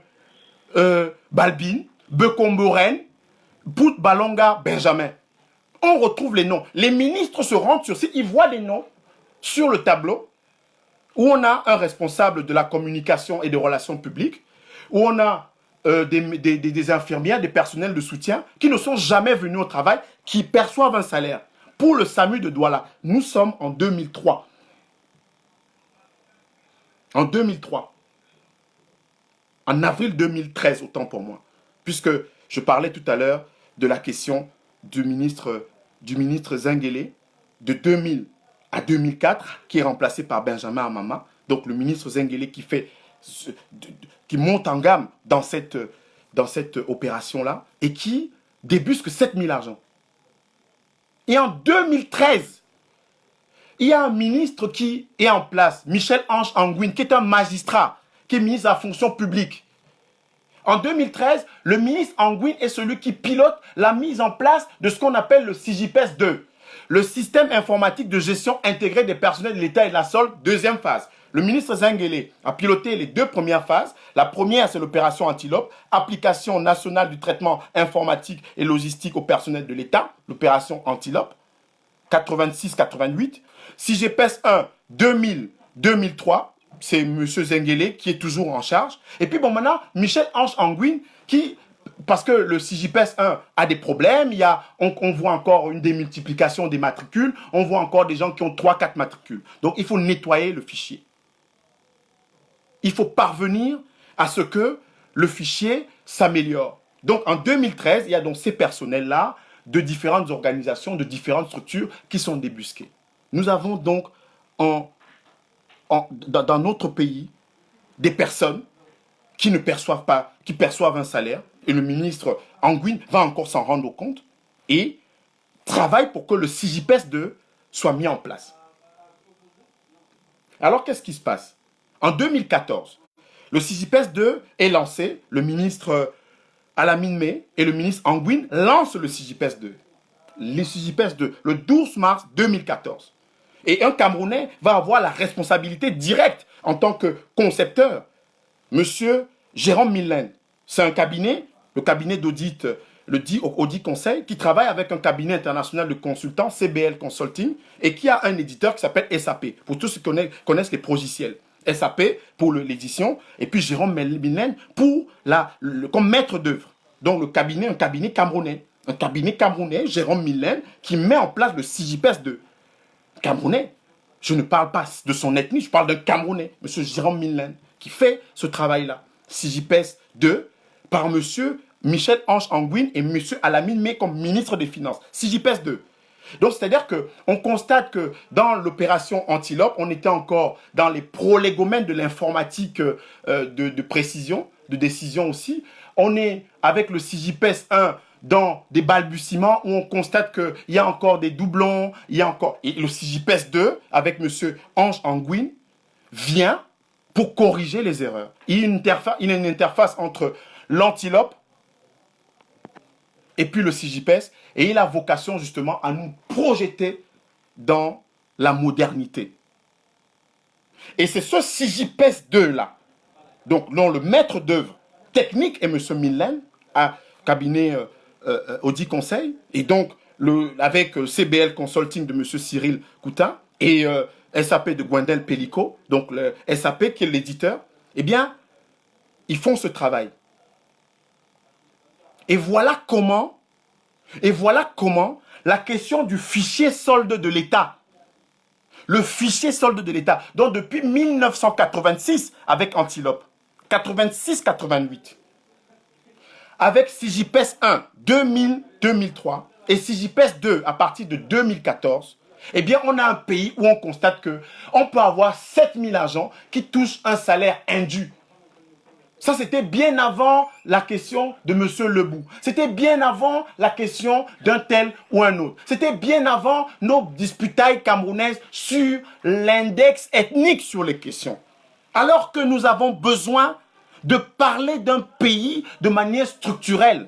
Balbin, Bekomboren, Bout Balonga Benjamin. On retrouve les noms. Les ministres se rendent sur site, ils voient les noms sur le tableau, où on a un responsable de la communication et des relations publiques, où on a des infirmières, des personnels de soutien qui ne sont jamais venus au travail, qui perçoivent un salaire. Pour le SAMU de Douala, nous sommes en 2003. En 2003. En avril 2013, autant pour moi. Puisque je parlais tout à l'heure de la question du ministre Zengele, de 2000 à 2004, qui est remplacé par Benjamin Amama. Donc le ministre Zengele qui monte en gamme dans cette opération-là et qui débusque 7000 agents. Et en 2013, il y a un ministre qui est en place, Michel-Ange Anguine, qui est un magistrat, qui est ministre de la fonction publique. En 2013, le ministre Anguine est celui qui pilote la mise en place de ce qu'on appelle le CJPES 2, le système informatique de gestion intégrée des personnels de l'État et de la SOL, deuxième phase. Le ministre Zengele a piloté les deux premières phases. La première, c'est l'opération Antilope, application nationale du traitement informatique et logistique au personnel de l'État, l'opération Antilope, 86-88. CJPES 1, 2000-2003. c'est M. Zenguele qui est toujours en charge. Et puis bon, maintenant, Michel-Ange Anguin, qui, parce que le CJPS 1 a des problèmes, on voit encore une démultiplication des matricules, on voit encore des gens qui ont 3-4 matricules. Donc il faut nettoyer le fichier. Il faut parvenir à ce que le fichier s'améliore. Donc en 2013, il y a donc ces personnels-là de différentes organisations, de différentes structures qui sont débusqués. Nous avons donc dans notre pays des personnes qui ne perçoivent pas, qui perçoivent un salaire, et le ministre Anguin va encore s'en rendre compte, et travaille pour que le CJPS 2 soit mis en place. Alors qu'est-ce qui se passe? En 2014, le CJPS 2 est lancé, le ministre Alamine May et le ministre Anguin lancent le CJPS 2. Le CJPS 2, le 12 mars 2014. Et un Camerounais va avoir la responsabilité directe en tant que concepteur. Monsieur Jérôme Millen, c'est un cabinet, le cabinet d'audit, le dit Audit Conseil, qui travaille avec un cabinet international de consultants, CBL Consulting, et qui a un éditeur qui s'appelle SAP, pour tous ceux qui connaissent les progiciels. SAP pour l'édition, et puis Jérôme Millen pour comme maître d'œuvre. Donc le cabinet, un cabinet camerounais, Jérôme Millen, qui met en place le CJPS 2. Camerounais. Je ne parle pas de son ethnie, je parle d'un Camerounais, M. Jérôme Millen, qui fait ce travail-là. CJPS 2, par M. Michel-Ange Anguin et M. Alamine May comme ministre des Finances. CJPS 2. Donc, c'est-à-dire qu'on constate que dans l'opération Antilope, on était encore dans les prolégomènes de l'informatique de précision, de décision aussi. On est avec le CJPS 1 dans des balbutiements où on constate qu'il y a encore des doublons, il y a encore... Et le CJPS 2, avec M. Ange Anguin, vient pour corriger les erreurs. Il y a une interface entre l'Antilope et puis le CJPS, et il a vocation justement à nous projeter dans la modernité. Et c'est ce CJPS 2-là, donc dont le maître d'œuvre technique est M. Millen, à cabinet Audit Conseil, et donc avec CBL Consulting de M. Cyril Coutin, et SAP de Gwendel Pellico, donc le SAP qui est l'éditeur, eh bien, ils font ce travail. Et voilà comment la question du fichier solde de l'État, le fichier solde de l'État, donc depuis 1986 avec Antilope, 86-88, avec CJPS 1, 2000-2003, et CJPS 2 à partir de 2014, eh bien, on a un pays où on constate qu'on peut avoir 7000 agents qui touchent un salaire indu. Ça, c'était bien avant la question de M. Lebou. C'était bien avant la question d'un tel ou un autre. C'était bien avant nos disputailles camerounaises sur l'index ethnique sur les questions. Alors que nous avons besoin de parler d'un pays de manière structurelle.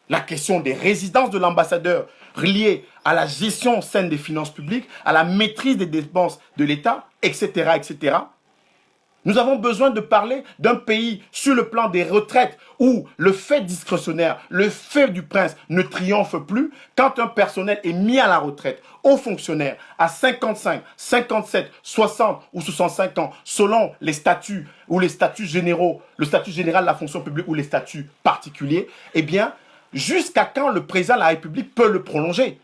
La question des résidences de l'ambassadeur reliée à la gestion saine des finances publiques, à la maîtrise des dépenses de l'État, etc., etc. Nous avons besoin de parler d'un pays sur le plan des retraites où le fait discrétionnaire, le fait du prince ne triomphe plus quand un personnel est mis à la retraite, aux fonctionnaires, à 55, 57, 60 ou 65 ans, selon les statuts ou les statuts généraux, le statut général de la fonction publique ou les statuts particuliers, eh bien, jusqu'à quand le président de la République peut le prolonger?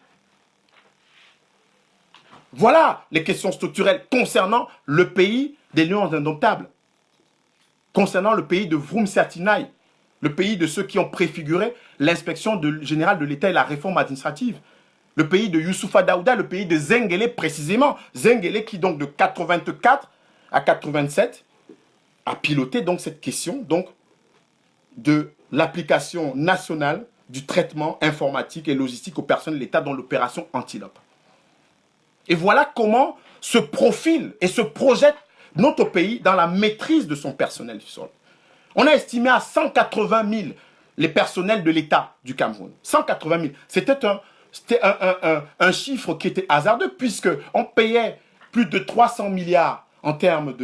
Voilà les questions structurelles concernant le pays des lions indomptables, concernant le pays de Vroom Sertinaï, le pays de ceux qui ont préfiguré l'inspection générale de l'État et la réforme administrative, le pays de Youssoufa Daouda, le pays de Zenguele précisément, Zenguele qui donc de 84 à 87 a piloté donc cette question donc de l'application nationale du traitement informatique et logistique aux personnes de l'État dans l'opération Antilope. Et voilà comment se profile et se projette notre pays dans la maîtrise de son personnel du sol. On a estimé à 180 000 les personnels de l'État du Cameroun. 180 000. C'était un chiffre qui était hasardeux puisqu'on payait plus de 300 milliards en termes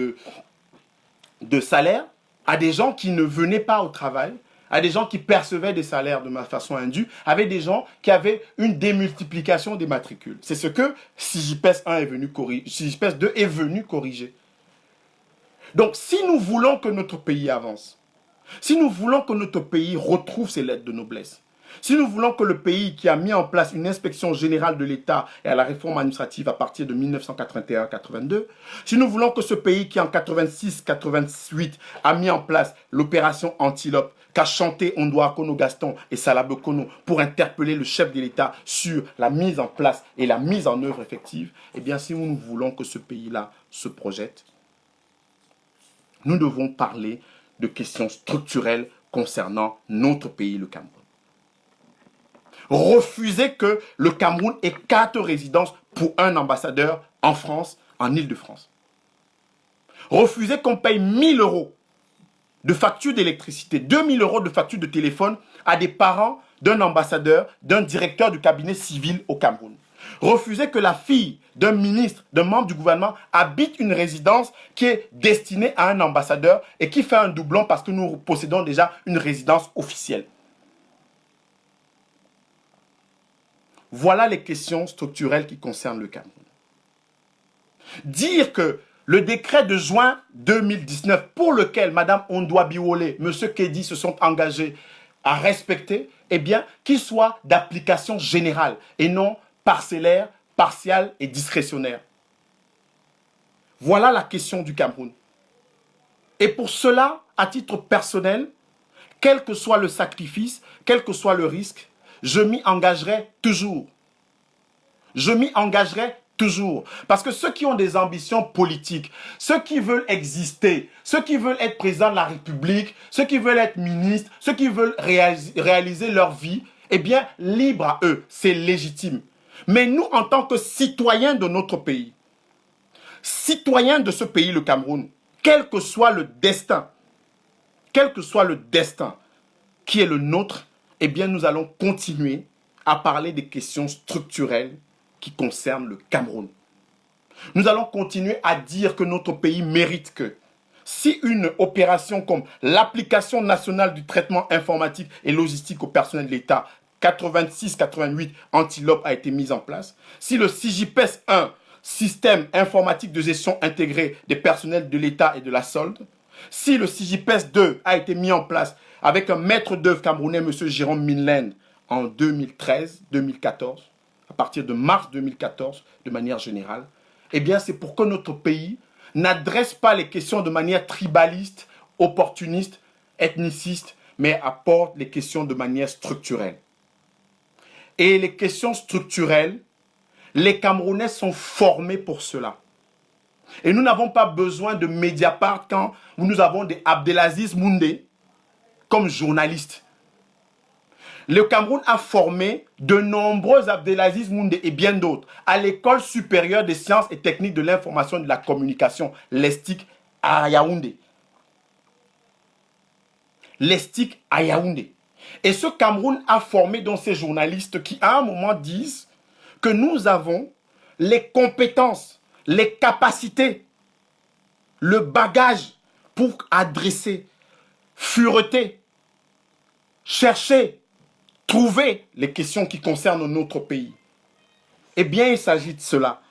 de salaire à des gens qui ne venaient pas au travail, à des gens qui percevaient des salaires de façon indue, avec des gens qui avaient une démultiplication des matricules. C'est ce que CJPS 1 est venu corriger, CJPS 2 est venu corriger. Donc, si nous voulons que notre pays avance, si nous voulons que notre pays retrouve ses lettres de noblesse, si nous voulons que le pays qui a mis en place une inspection générale de l'État et à la réforme administrative à partir de 1981-82, si nous voulons que ce pays qui en 86-88 a mis en place l'opération Antilope, qu'a chanté Ondoa Kono Gaston et Salabo Kono pour interpeller le chef de l'État sur la mise en place et la mise en œuvre effective, eh bien si nous voulons que ce pays-là se projette, nous devons parler de questions structurelles concernant notre pays, le Cameroun. Refuser que le Cameroun ait 4 résidences pour un ambassadeur en France, en Île-de-France. Refuser qu'on paye 1 000 € de facture d'électricité, 2 000 € de facture de téléphone à des parents d'un ambassadeur, d'un directeur du cabinet civil au Cameroun. Refuser que la fille d'un ministre, d'un membre du gouvernement habite une résidence qui est destinée à un ambassadeur et qui fait un doublon parce que nous possédons déjà une résidence officielle. Voilà les questions structurelles qui concernent le Cameroun. Dire que le décret de juin 2019 pour lequel Mme Ondoa Biwole, M. Kedi se sont engagés à respecter, eh bien, qu'il soit d'application générale et non parcellaire, partiale et discrétionnaire. Voilà la question du Cameroun. Et pour cela, à titre personnel, quel que soit le sacrifice, quel que soit le risque, je m'y engagerai toujours. Je m'y engagerai toujours. Parce que ceux qui ont des ambitions politiques, ceux qui veulent exister, ceux qui veulent être présidents de la République, ceux qui veulent être ministres, ceux qui veulent réaliser leur vie, eh bien, libre à eux, c'est légitime. Mais nous, en tant que citoyens de notre pays, citoyens de ce pays, le Cameroun, quel que soit le destin qui est le nôtre, eh bien, nous allons continuer à parler des questions structurelles qui concernent le Cameroun. Nous allons continuer à dire que notre pays mérite que, si une opération comme l'application nationale du traitement informatique et logistique au personnel de l'État 86-88 Antilope a été mise en place, si le CIGIPES 1, système informatique de gestion intégrée des personnels de l'État et de la solde, si le CIGIPES 2 a été mis en place avec un maître d'œuvre camerounais, M. Jérôme Minland, en 2013-2014, à partir de mars 2014, de manière générale, eh bien, c'est pour que notre pays n'adresse pas les questions de manière tribaliste, opportuniste, ethniciste, mais apporte les questions de manière structurelle. Et les questions structurelles, les Camerounais sont formés pour cela. Et nous n'avons pas besoin de Mediapart quand nous avons des Abdelaziz Moundé comme journalistes. Le Cameroun a formé de nombreux Abdelaziz Moundé et bien d'autres à l'École supérieure des sciences et techniques de l'information et de la communication, l'ESTIC à Yaoundé. L'ESTIC à Yaoundé. Et ce Cameroun a formé donc ces journalistes qui, à un moment, disent que nous avons les compétences, les capacités, le bagage pour adresser, fureter, chercher, trouver les questions qui concernent notre pays. Eh bien, il s'agit de cela.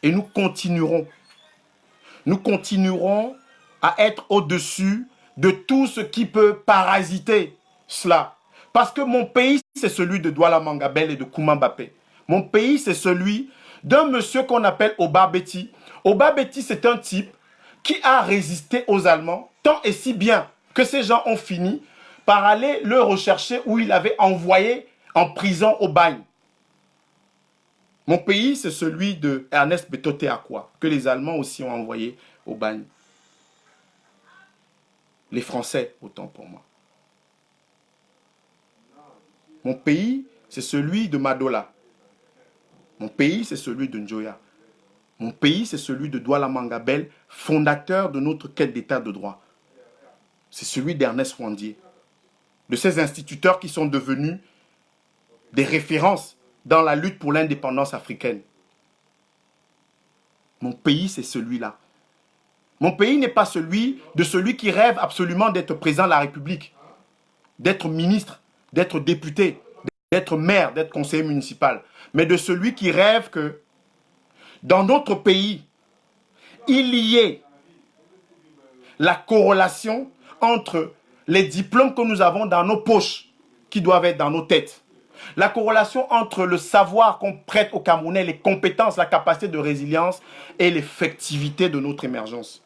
Et nous continuerons. Nous continuerons à être au-dessus de tout ce qui peut parasiter cela. Parce que mon pays, c'est celui de Douala Mangabel et de Kouma Mbappé. Mon pays, c'est celui d'un monsieur qu'on appelle Oba Betty. Oba Betty, c'est un type qui a résisté aux Allemands, tant et si bien que ces gens ont fini par aller le rechercher où il avait envoyé en prison au bagne. Mon pays, c'est celui de Ernest Betoté Akwa, que les Allemands aussi ont envoyé au bagne. Les Français, autant pour moi. Mon pays, c'est celui de Madola. Mon pays, c'est celui de Njoya. Mon pays, c'est celui de Douala Mangabel, fondateur de notre quête d'état de droit. C'est celui d'Ernest Wandier. De ces instituteurs qui sont devenus des références dans la lutte pour l'indépendance africaine. Mon pays, c'est celui-là. Mon pays n'est pas celui qui rêve absolument d'être président de la République, d'être ministre, d'être député, d'être maire, d'être conseiller municipal, mais de celui qui rêve que dans notre pays, il y ait la corrélation entre les diplômes que nous avons dans nos poches, qui doivent être dans nos têtes. La corrélation entre le savoir qu'on prête aux Camerounais, les compétences, la capacité de résilience et l'effectivité de notre émergence.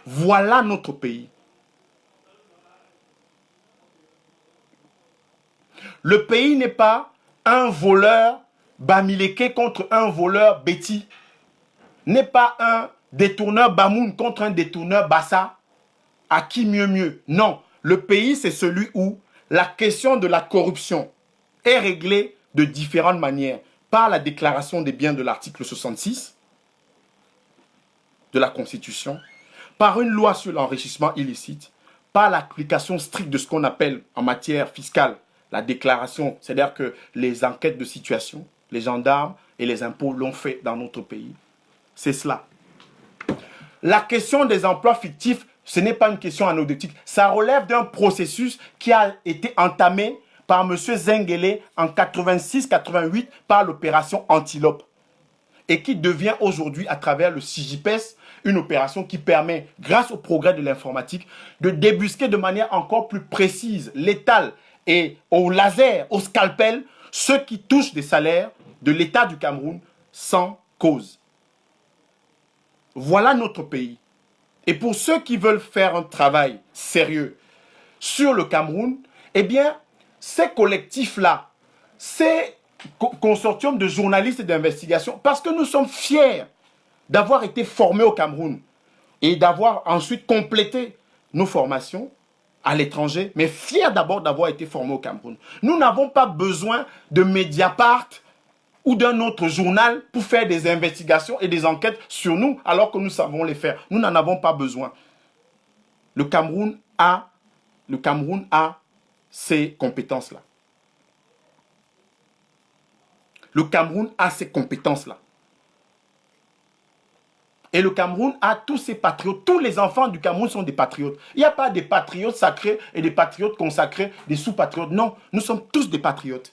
Voilà notre pays. Le pays n'est pas un voleur Bamileke contre un voleur Betty. N'est pas un détourneur Bamoun contre un détourneur Bassa. À qui mieux? Non. Le pays, c'est celui où la question de la corruption est réglée de différentes manières. Par la déclaration des biens de l'article 66 de la Constitution, par une loi sur l'enrichissement illicite, par l'application stricte de ce qu'on appelle en matière fiscale la déclaration, c'est-à-dire que les enquêtes de situation, les gendarmes et les impôts l'ont fait dans notre pays. C'est cela. La question des emplois fictifs, ce n'est pas une question anecdotique. Ça relève d'un processus qui a été entamé par M. Zengele en 86-88 par l'opération Antilope et qui devient aujourd'hui, à travers le CIGIPES, une opération qui permet, grâce au progrès de l'informatique, de débusquer de manière encore plus précise, létale et au laser, au scalpel, ceux qui touchent des salaires de l'État du Cameroun sans cause. Voilà notre pays. Et pour ceux qui veulent faire un travail sérieux sur le Cameroun, eh bien, ces collectifs-là, ces consortiums de journalistes et d'investigation, parce que nous sommes fiers d'avoir été formés au Cameroun et d'avoir ensuite complété nos formations à l'étranger, mais fiers d'abord d'avoir été formés au Cameroun. Nous n'avons pas besoin de Mediapart ou d'un autre journal pour faire des investigations et des enquêtes sur nous, alors que nous savons les faire. Nous n'en avons pas besoin. Le Cameroun a ces compétences-là. Le Cameroun a ces compétences-là. Et le Cameroun a tous ses patriotes. Tous les enfants du Cameroun sont des patriotes. Il n'y a pas des patriotes sacrés et des patriotes consacrés, des sous-patriotes. Non, nous sommes tous des patriotes.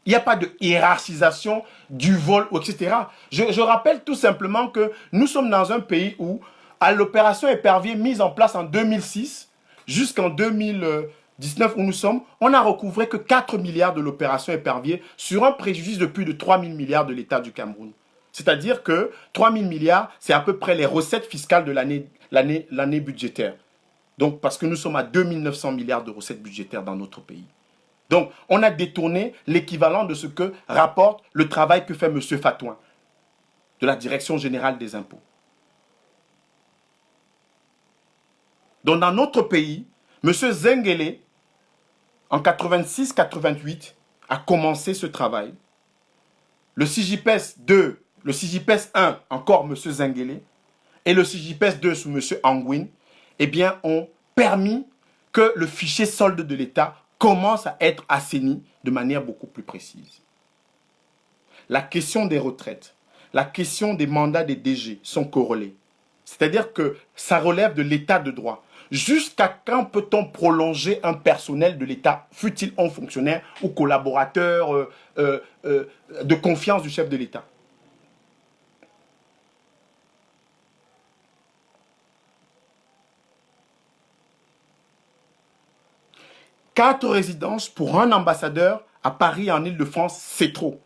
Il n'y a pas de hiérarchisation du vol, etc. Je rappelle tout simplement que nous sommes dans un pays où, à l'opération Épervier mise en place en 2006, jusqu'en 2019 où nous sommes, on n'a recouvré que 4 milliards de l'opération Épervier sur un préjudice de plus de 3 000 milliards de l'État du Cameroun. C'est-à-dire que 3 000 milliards, c'est à peu près les recettes fiscales de l'année budgétaire. Donc, parce que nous sommes à 2 900 milliards de recettes budgétaires dans notre pays. Donc, on a détourné l'équivalent de ce que rapporte le travail que fait M. Fatouin, de la Direction générale des impôts. Donc, dans notre pays, M. Zengele, en 86-88, a commencé ce travail. Le CIGIPES 2, le CIGIPES 1, encore M. Zengele, et le CIGIPES 2 sous M. Angwin, eh bien, ont permis que le fichier solde de l'État commence à être assaini de manière beaucoup plus précise. La question des retraites, la question des mandats des DG sont corrélés. C'est-à-dire que ça relève de l'état de droit. Jusqu'à quand peut-on prolonger un personnel de l'État, fût-il un fonctionnaire ou collaborateur de confiance du chef de l'État? Quatre résidences pour un ambassadeur à Paris et en Île-de-France, c'est trop.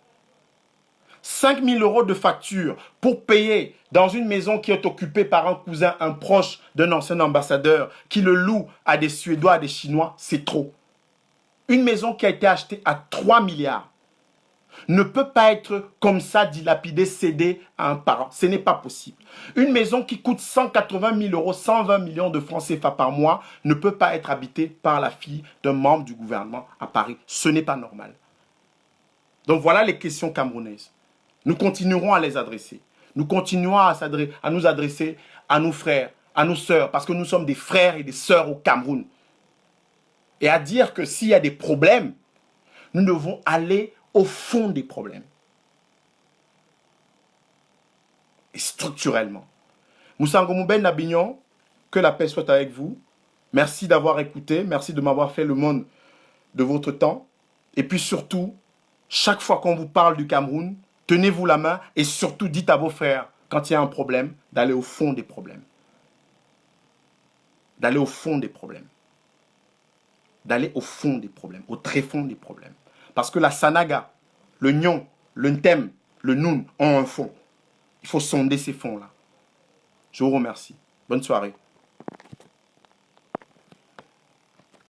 5 000 € de facture pour payer dans une maison qui est occupée par un cousin, un proche d'un ancien ambassadeur, qui le loue à des Suédois, à des Chinois, c'est trop. Une maison qui a été achetée à 3 milliards ne peut pas être comme ça dilapidée, cédée à un parent. Ce n'est pas possible. Une maison qui coûte 180 000 €, 120 millions de francs CFA par mois, ne peut pas être habitée par la fille d'un membre du gouvernement à Paris. Ce n'est pas normal. Donc voilà les questions camerounaises. Nous continuerons à les adresser. Nous continuerons à nous adresser à nos frères, à nos sœurs, parce que nous sommes des frères et des sœurs au Cameroun. Et à dire que s'il y a des problèmes, nous devons aller au fond des problèmes. Et structurellement. Moussa Ngomouben Nabignon, que la paix soit avec vous. Merci d'avoir écouté. Merci de m'avoir fait le monde de votre temps. Et puis surtout, chaque fois qu'on vous parle du Cameroun, Tenez-vous la main et surtout dites à vos frères, quand il y a un problème, d'aller au fond des problèmes. D'aller au fond des problèmes. D'aller au fond des problèmes, au tréfond des problèmes. Parce que la sanaga, le nyon, le ntem, le nun ont un fond. Il faut sonder ces fonds-là. Je vous remercie. Bonne soirée.